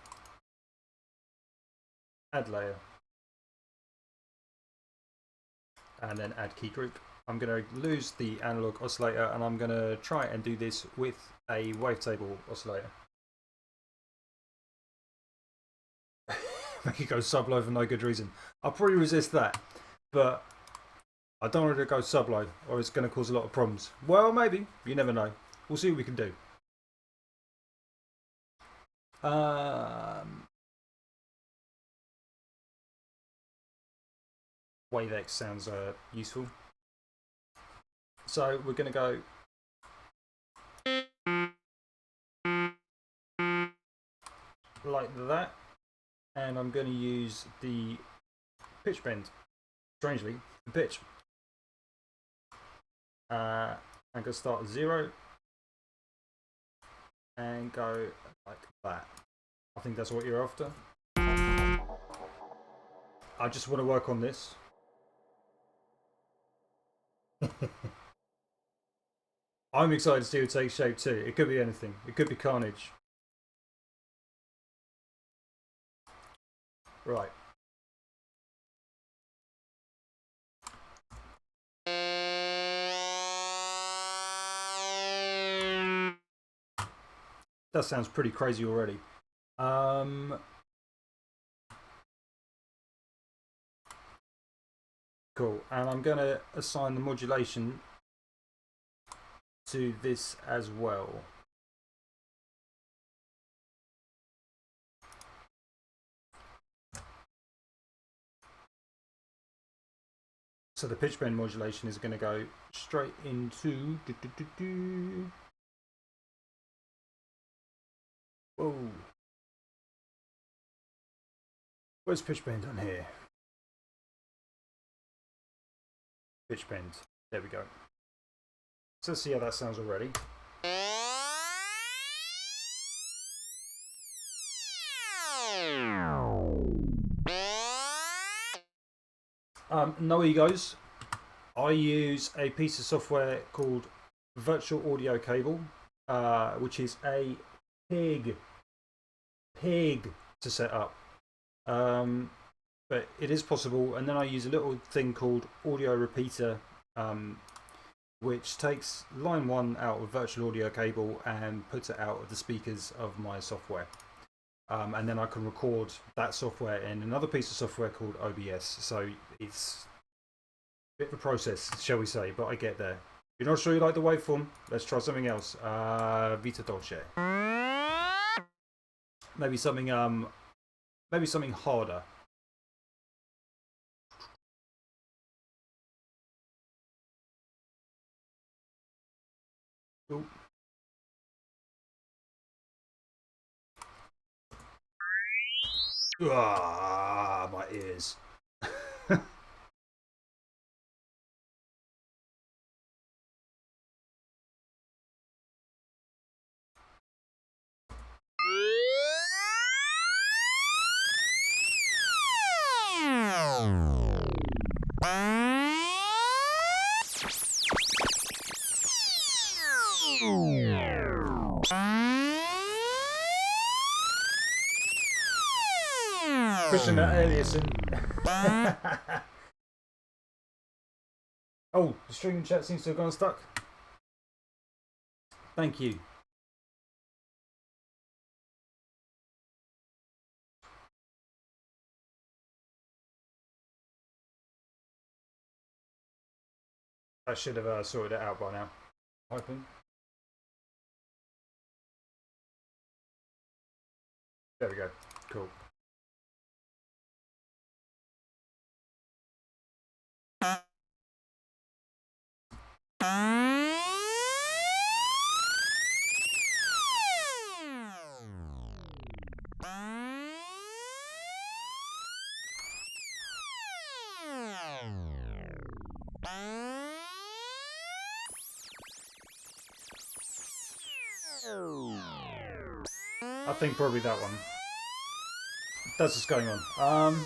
Add layer. And then add key group. I'm going to lose the analog oscillator and I'm going to try and do this with a wavetable oscillator. Make it go sub-low for no good reason. I'll probably resist that, but I don't want it to go sub-low or it's going to cause a lot of problems. Well, maybe. You never know. We'll see what we can do. WaveX sounds useful. So we're going to go like that, and I'm going to use the pitch bend, strangely, the pitch. I'm going to start at 0 and go like that. I think that's what you're after. I just want to work on this. I'm excited to see it take shape too. It could be anything. It could be carnage. Right. That sounds pretty crazy already. Cool. And I'm going to assign the modulation to this as well. So the pitch bend modulation is going to go straight into. Whoa. Where's pitch bend on here? Pitch bend. There we go. So let's see how that sounds already. No egos. I use a piece of software called Virtual Audio Cable, which is a pig to set up. But it is possible. And then I use a little thing called Audio Repeater, which takes line 1 out of Virtual Audio Cable and puts it out of the speakers of my software. And then I can record that software in another piece of software called OBS. So it's a bit of a process, shall we say, but I get there. You're not sure you like the waveform? Let's try something else. Vita Dolce. Maybe something harder. Ooh. Ah, my ears. Pushing that alias in. Oh, the streaming chat seems to have gone stuck. Thank you. I should have sorted it out by now. Hoping. There we go. Cool. I think probably that one. That's what's going on.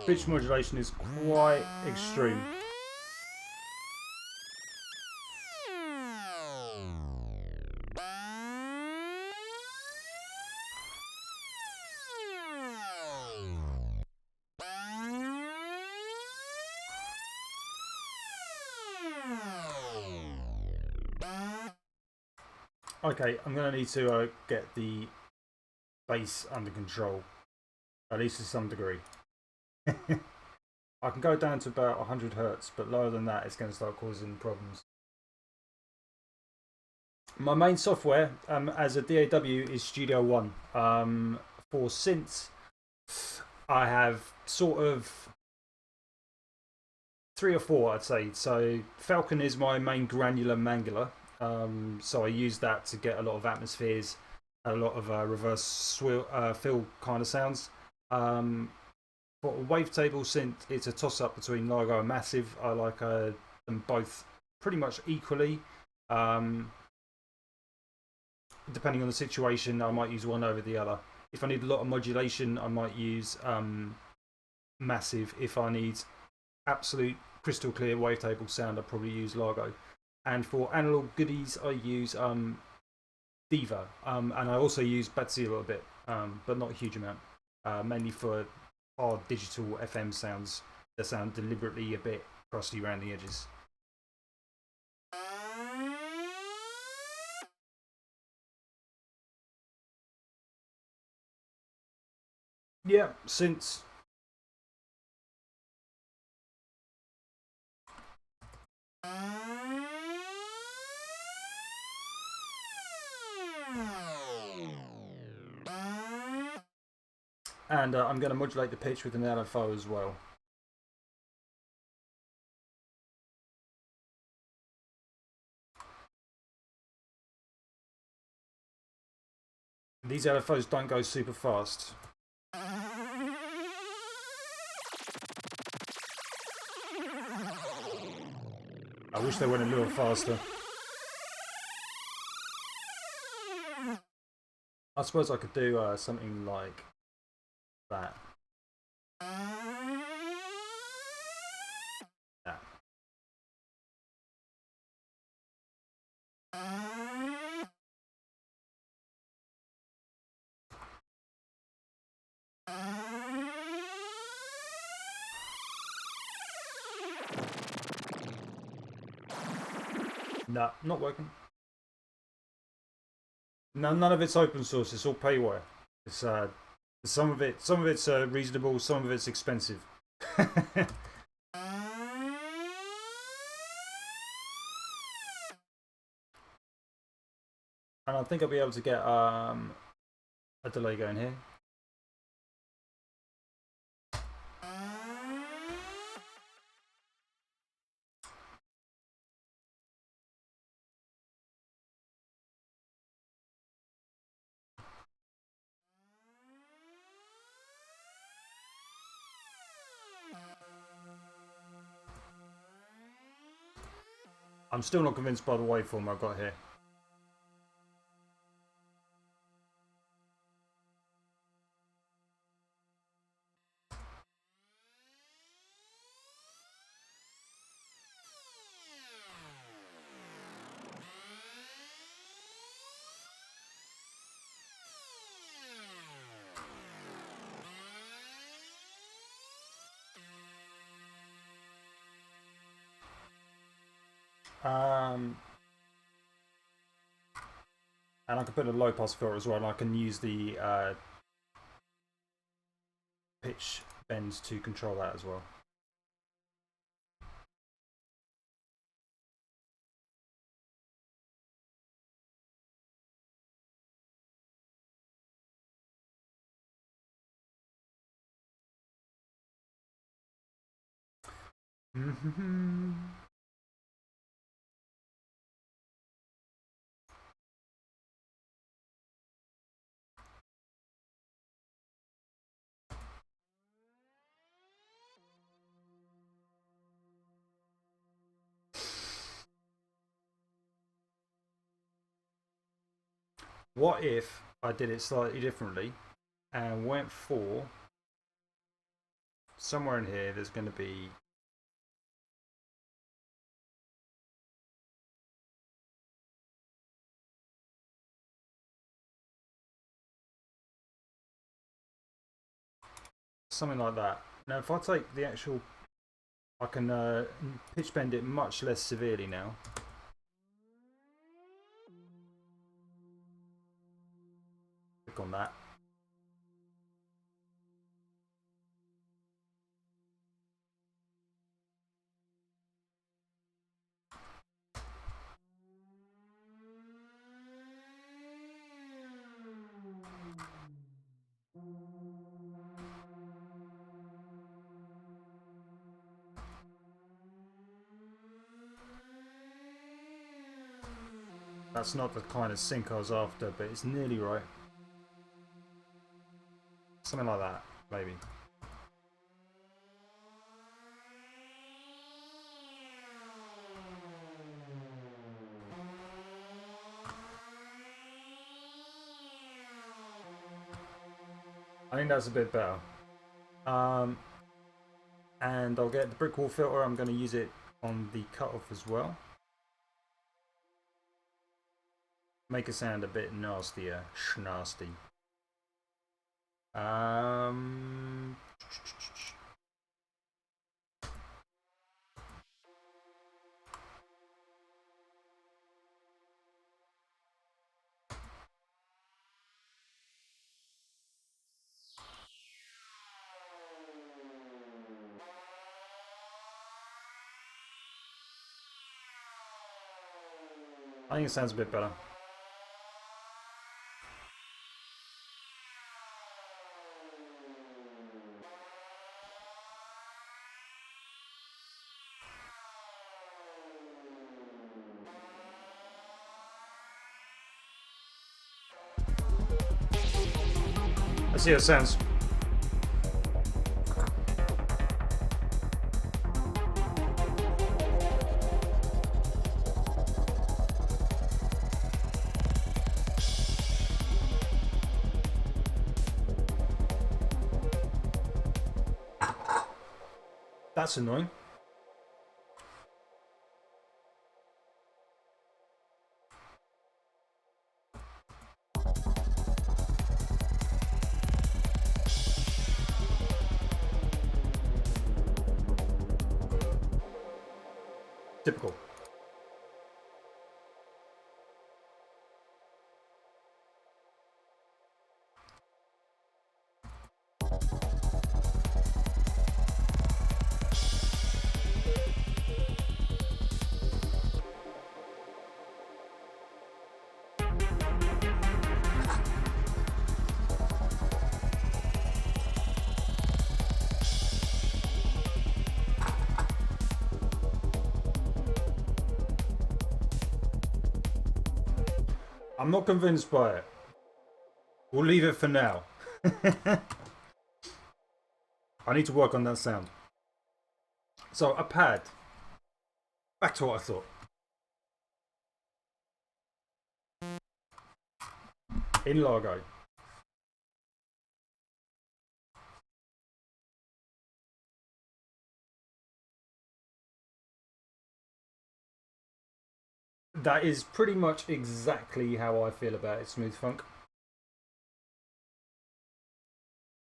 Pitch modulation is quite extreme. Okay, I'm going to need to get the bass under control, at least to some degree. I can go down to about 100 Hz, but lower than that it's going to start causing problems. My main software as a DAW is Studio One. For synths, I have sort of 3 or 4, I'd say. So Falcon is my main granular mangler. So I use that to get a lot of atmospheres, a lot of reverse fill kind of sounds. For a wavetable synth, it's a toss up between Largo and Massive. I like them both pretty much equally. depending on the situation, I might use one over the other. If I need a lot of modulation, I might use massive. If I need absolute crystal clear wavetable sound, I'd probably use Largo. And for analog goodies, I use Diva. And I also use Batsy a little bit, but not a huge amount. Mainly for hard digital FM sounds that sound deliberately a bit crusty around the edges. Yeah, since and I'm going to modulate the pitch with an LFO as well. These LFOs don't go super fast. I wish they went a little faster. I suppose I could do something like that. That. Nah, not working. No, none of it's open source. It's all payware. It's some of it's reasonable. Some of it's expensive. And I think I'll be able to get a delay going here. I'm still not convinced by the waveform I've got here. And I can put a low pass filter as well, and I can use the pitch bends to control that as well. What if I did it slightly differently and went for somewhere in here? There's going to be something like that. Now, if I take the actual, I can pitch bend it much less severely now. Click on that. That's not the kind of sync I was after, but it's nearly right. Something like that, maybe. I think that's a bit better. Um, and I'll get the brick wall filter. I'm going to use it on the cutoff as well. Make it sound a bit nastier, schnasty. Um, I think it sounds a bit better. Let's see how it sounds. That's annoying. Typical. I'm not convinced by it. We'll leave it for now. I need to work on that sound. So, a pad. Back to what I thought. In Largo. That is pretty much exactly how I feel about it, Smooth Funk.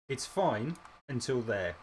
It's fine until there.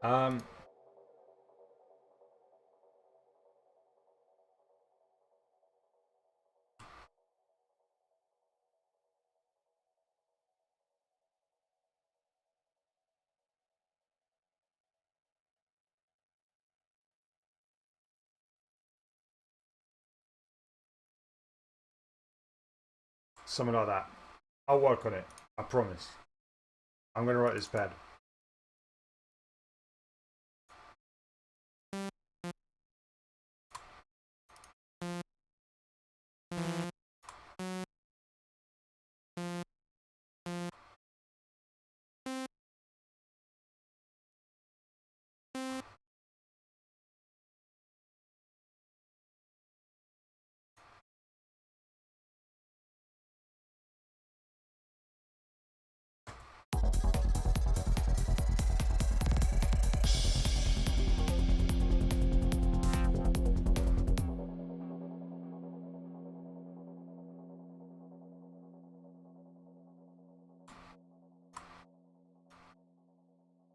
um, something like that. I'll work on it. I promise. I'm going to write this pad.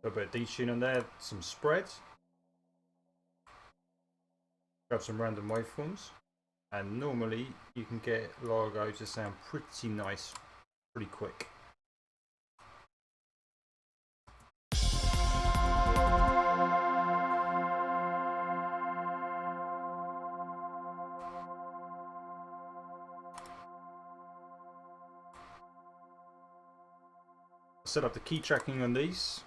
A bit of detune on there, some spreads. Grab some random waveforms. And normally you can get Largo to sound pretty nice, pretty quick. Set up the key tracking on these.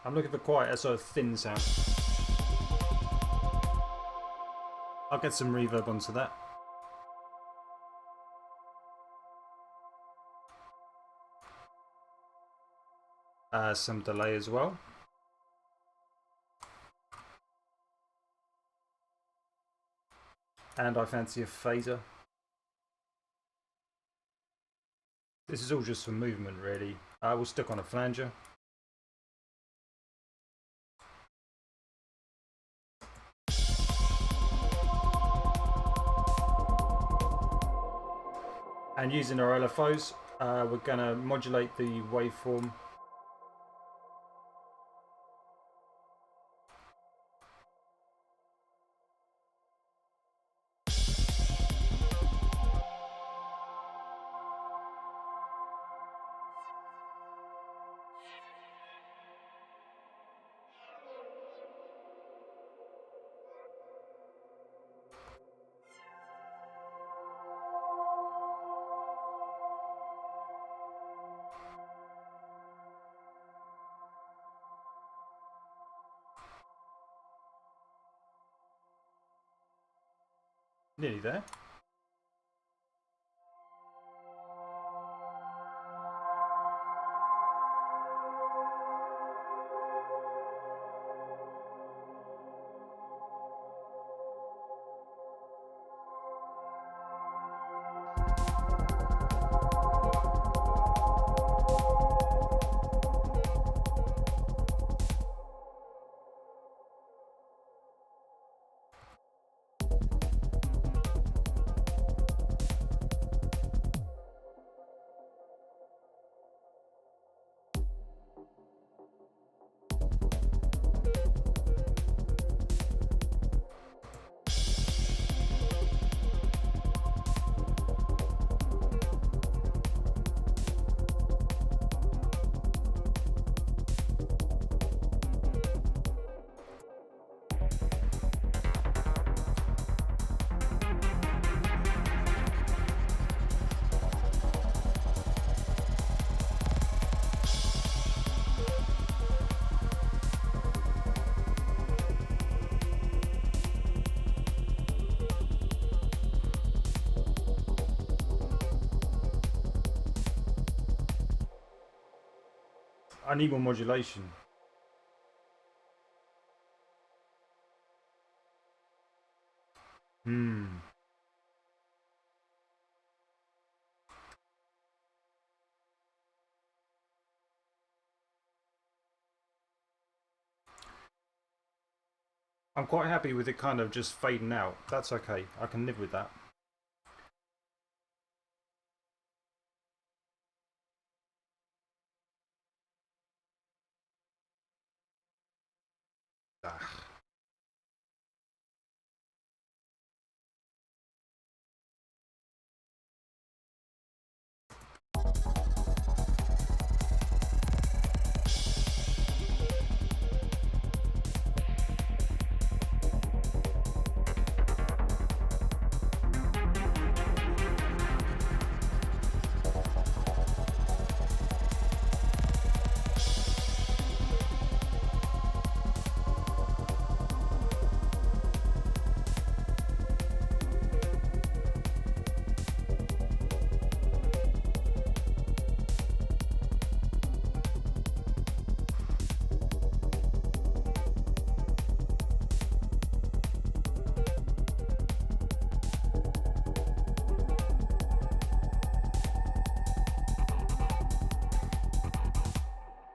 I'm looking for quite a sort of thin sound. I'll get some reverb onto that. Some delay as well. And I fancy a phaser. This is all just for movement, really. We'll stick on a flanger. And using our LFOs, we're going to modulate the waveform. Nearly there. I need more modulation. I'm quite happy with it kind of just fading out. That's okay. I can live with that.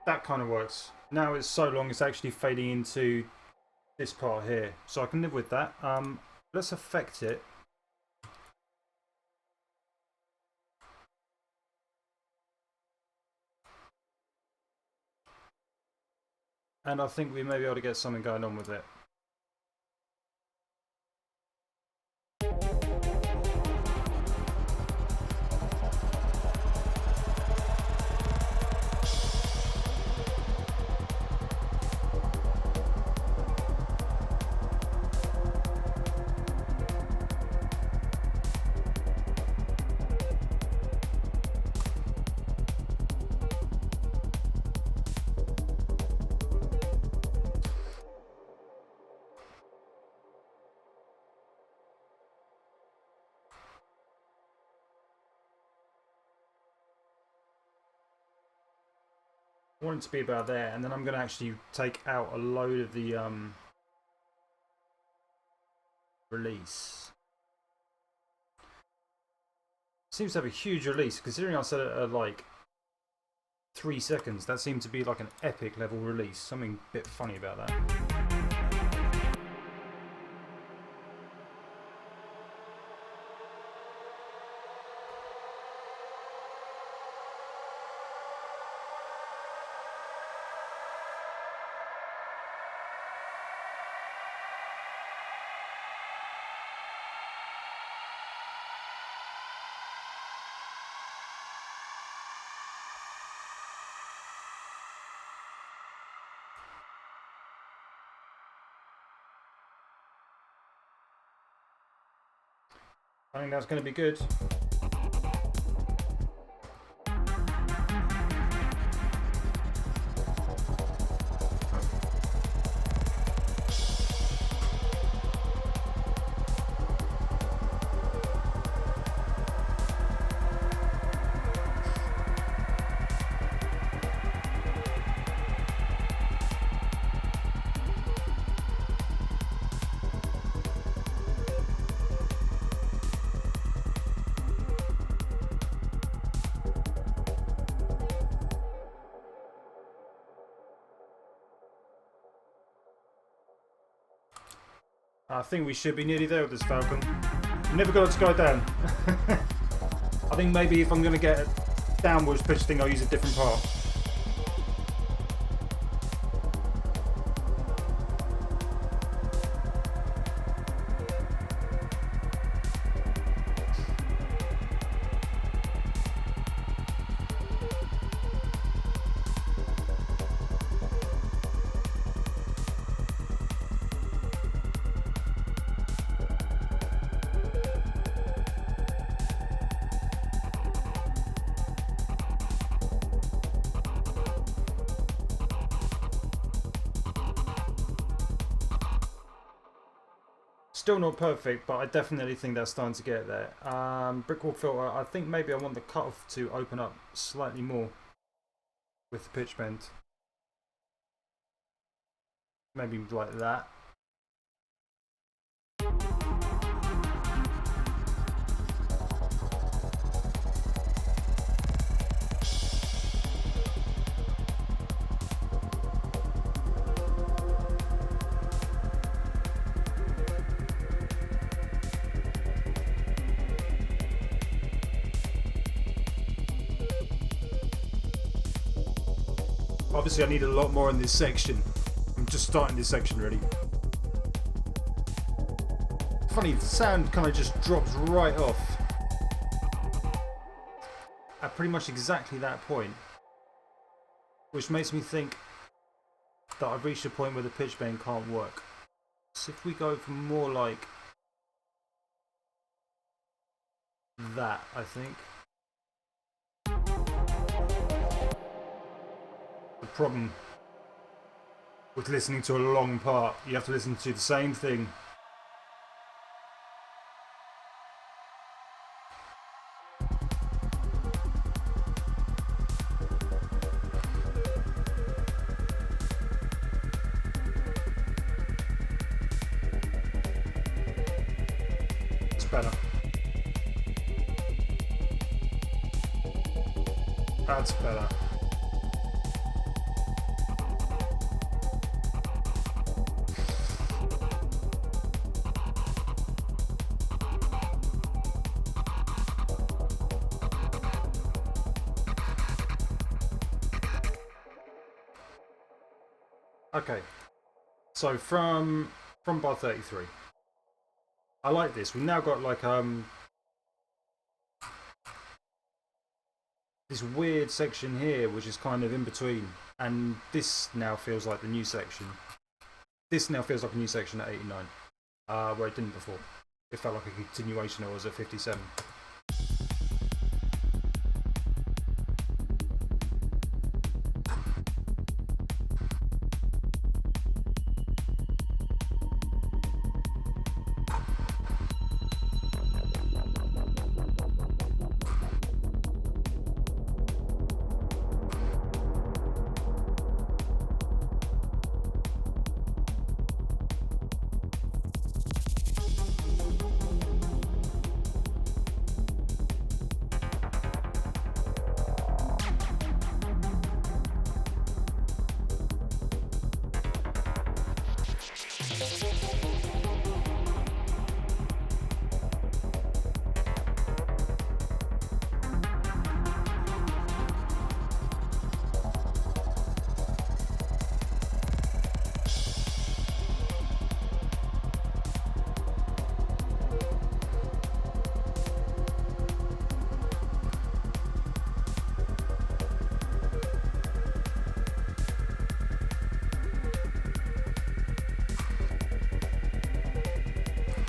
That kind of works. Now it's so long it's actually fading into this part here. So I can live with that. Let's affect it. And I think we may be able to get something going on with it. I want it to be about there, and then I'm going to actually take out a load of the release. Seems to have a huge release, considering I set it at like 3 seconds. That seemed to be like an epic level release. Something a bit funny about that. I think that's going to be good. I think we should be nearly there with this Falcon. Never got it to go down. I think maybe if I'm going to get a downwards pitch thing, I'll use a different part. Still not perfect, but I definitely think that's starting to get there. Brickwall filter, I think maybe I want the cutoff to open up slightly more with the pitch bend. Maybe like that. Obviously I need a lot more in this section. I'm just starting this section really. Funny, the sound kind of just drops right off at pretty much exactly that point, which makes me think that I've reached a point where the pitch bend can't work. So if we go for more like that, I think. The problem with listening to a long part, you have to listen to the same thing. It's better. That's better. Okay, so from bar 33, I like this. We've now got like this weird section here, which is kind of in between, and this now feels like the new section. This now feels like a new section at 89, where it didn't before. It felt like a continuation. It was at 57.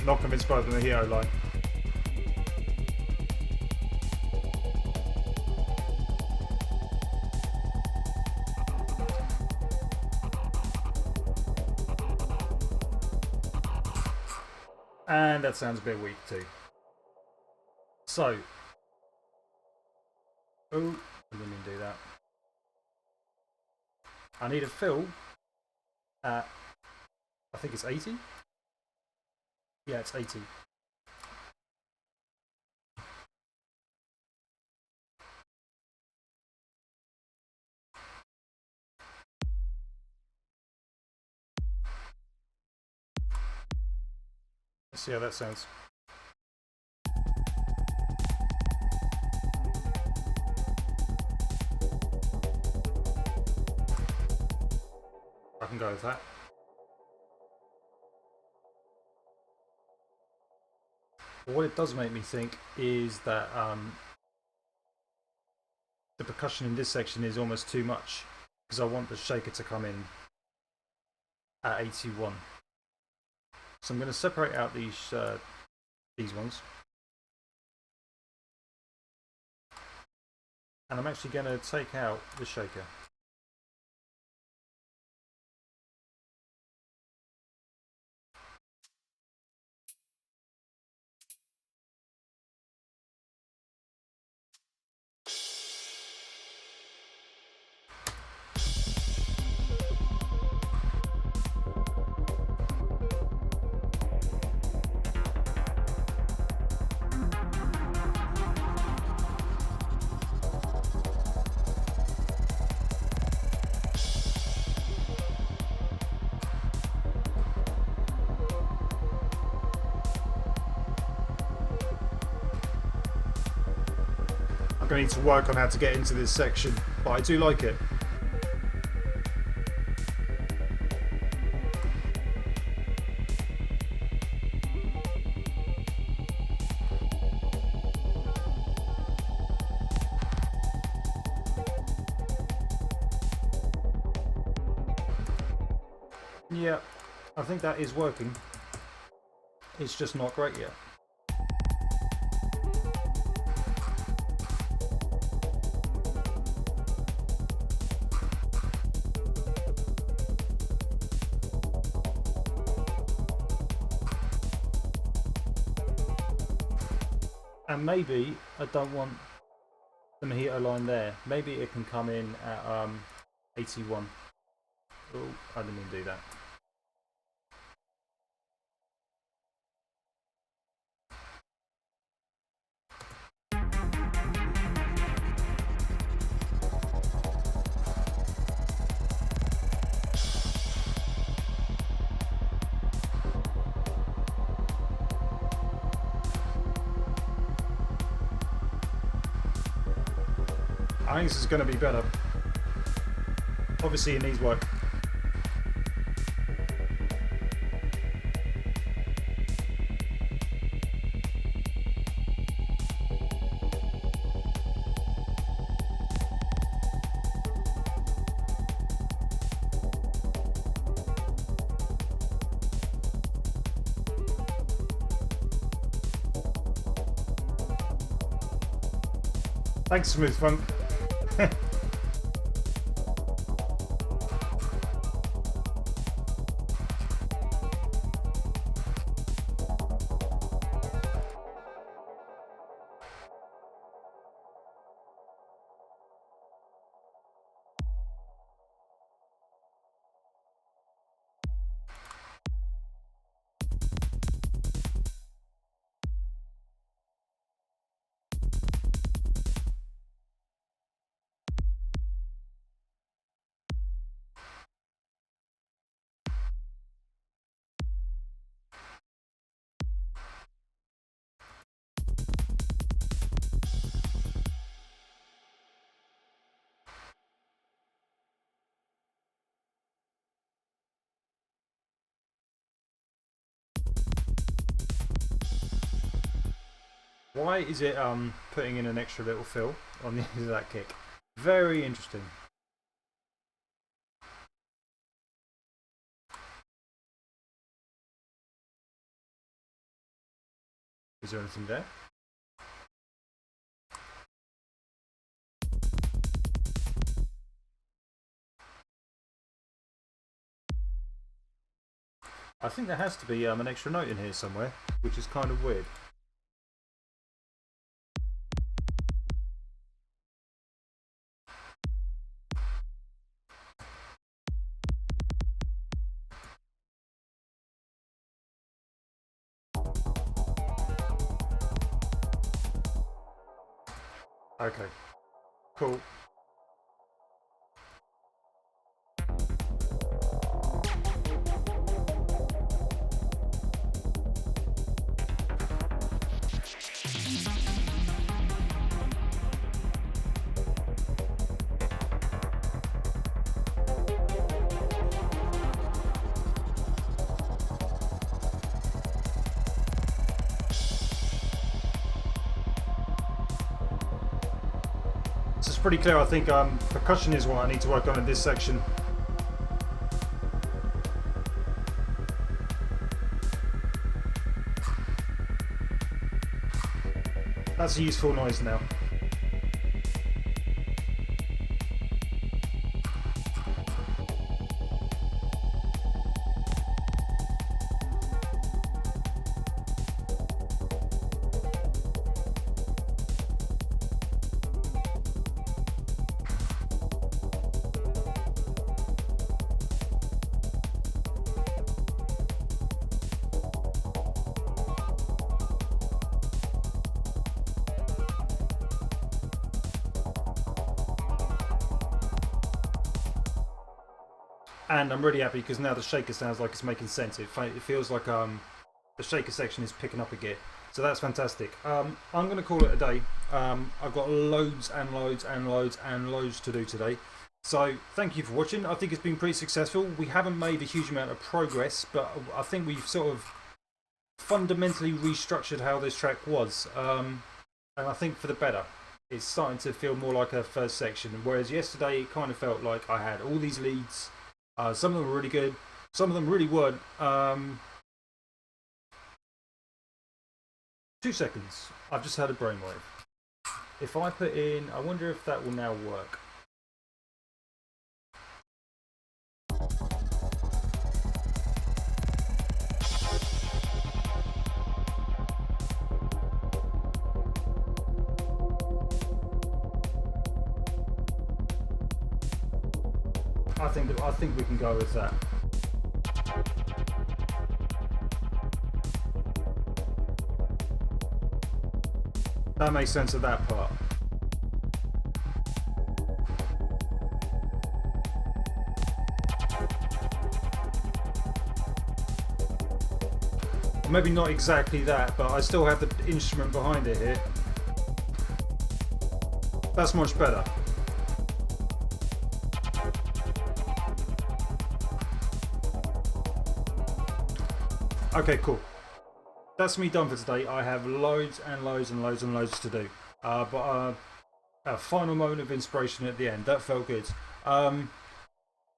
Not convinced by the Mojito line. And that sounds a bit weak too. So, oh, I didn't mean to do that. I need a fill at, I think it's 80? Yeah, it's 80. Let's see how that sounds. I can go with that. But what it does make me think is that the percussion in this section is almost too much, because I want the shaker to come in at 81. So I'm going to separate out these ones, and I'm actually going to take out the shaker. I need to work on how to get into this section, but I do like it. Yeah, I think that is working. It's just not great yet. And maybe I don't want the Mojito line there. Maybe it can come in at 81. Oh, I didn't mean to do that. I think this is going to be better. Obviously it needs work. Thanks, Smooth Funk. Why is it putting in an extra little fill on the end of that kick? Very interesting. Is there anything there? I think there has to be an extra note in here somewhere, which is kind of weird. Okay, cool. It's pretty clear. I think percussion is what I need to work on in this section. That's a useful noise now. And I'm really happy because now the shaker sounds like it's making sense. It feels like the shaker section is picking up a gear. So that's fantastic. I'm going to call it a day. I've got loads and loads and loads and loads to do today. So thank you for watching. I think it's been pretty successful. We haven't made a huge amount of progress, but I think we've sort of fundamentally restructured how this track was. And I think for the better. It's starting to feel more like a first section. Whereas yesterday it kind of felt like I had all these leads. Some of them were really good, some of them really weren't. 2 seconds. I've just had a brainwave. If I put in, I wonder if that will now work. I think we can go with that. That makes sense of that part. Maybe not exactly that, but I still have the instrument behind it here. That's much better. Okay, cool. That's me done for today. I have loads and loads and loads and loads to do. But a final moment of inspiration at the end. That felt good. I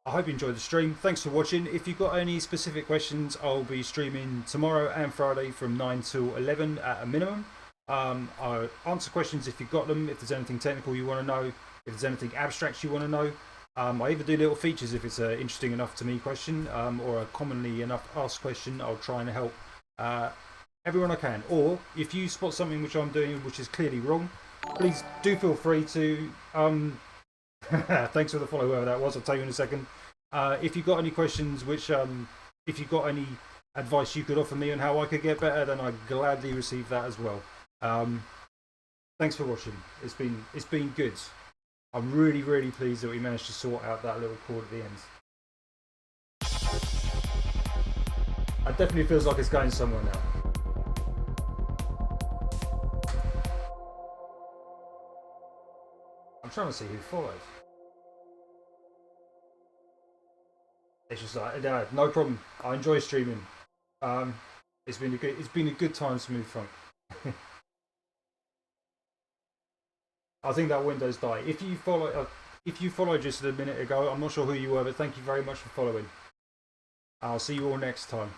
hope you enjoyed the stream. Thanks for watching. If you've got any specific questions, I'll be streaming tomorrow and Friday from 9 till 11 at a minimum. I answer questions if you've got them, if there's anything technical you want to know, if there's anything abstract you want to know. I even do little features if it's an interesting enough to me question or a commonly enough asked question. I'll try and help everyone I can. Or if you spot something which I'm doing which is clearly wrong, please do feel free to. Thanks for the follow, whoever that was. I'll tell you in a second. If you've got any questions, which if you've got any advice you could offer me on how I could get better, then I'd gladly receive that as well. Thanks for watching. It's been good. I'm really pleased that we managed to sort out that little chord at the end. It definitely feels like it's going somewhere now. I'm trying to see who follows. It's just like, no problem. I enjoy streaming. It's been a good time, Smooth Funk. I think that window's died. If you followed just a minute ago, I'm not sure who you were, but thank you very much for following. I'll see you all next time.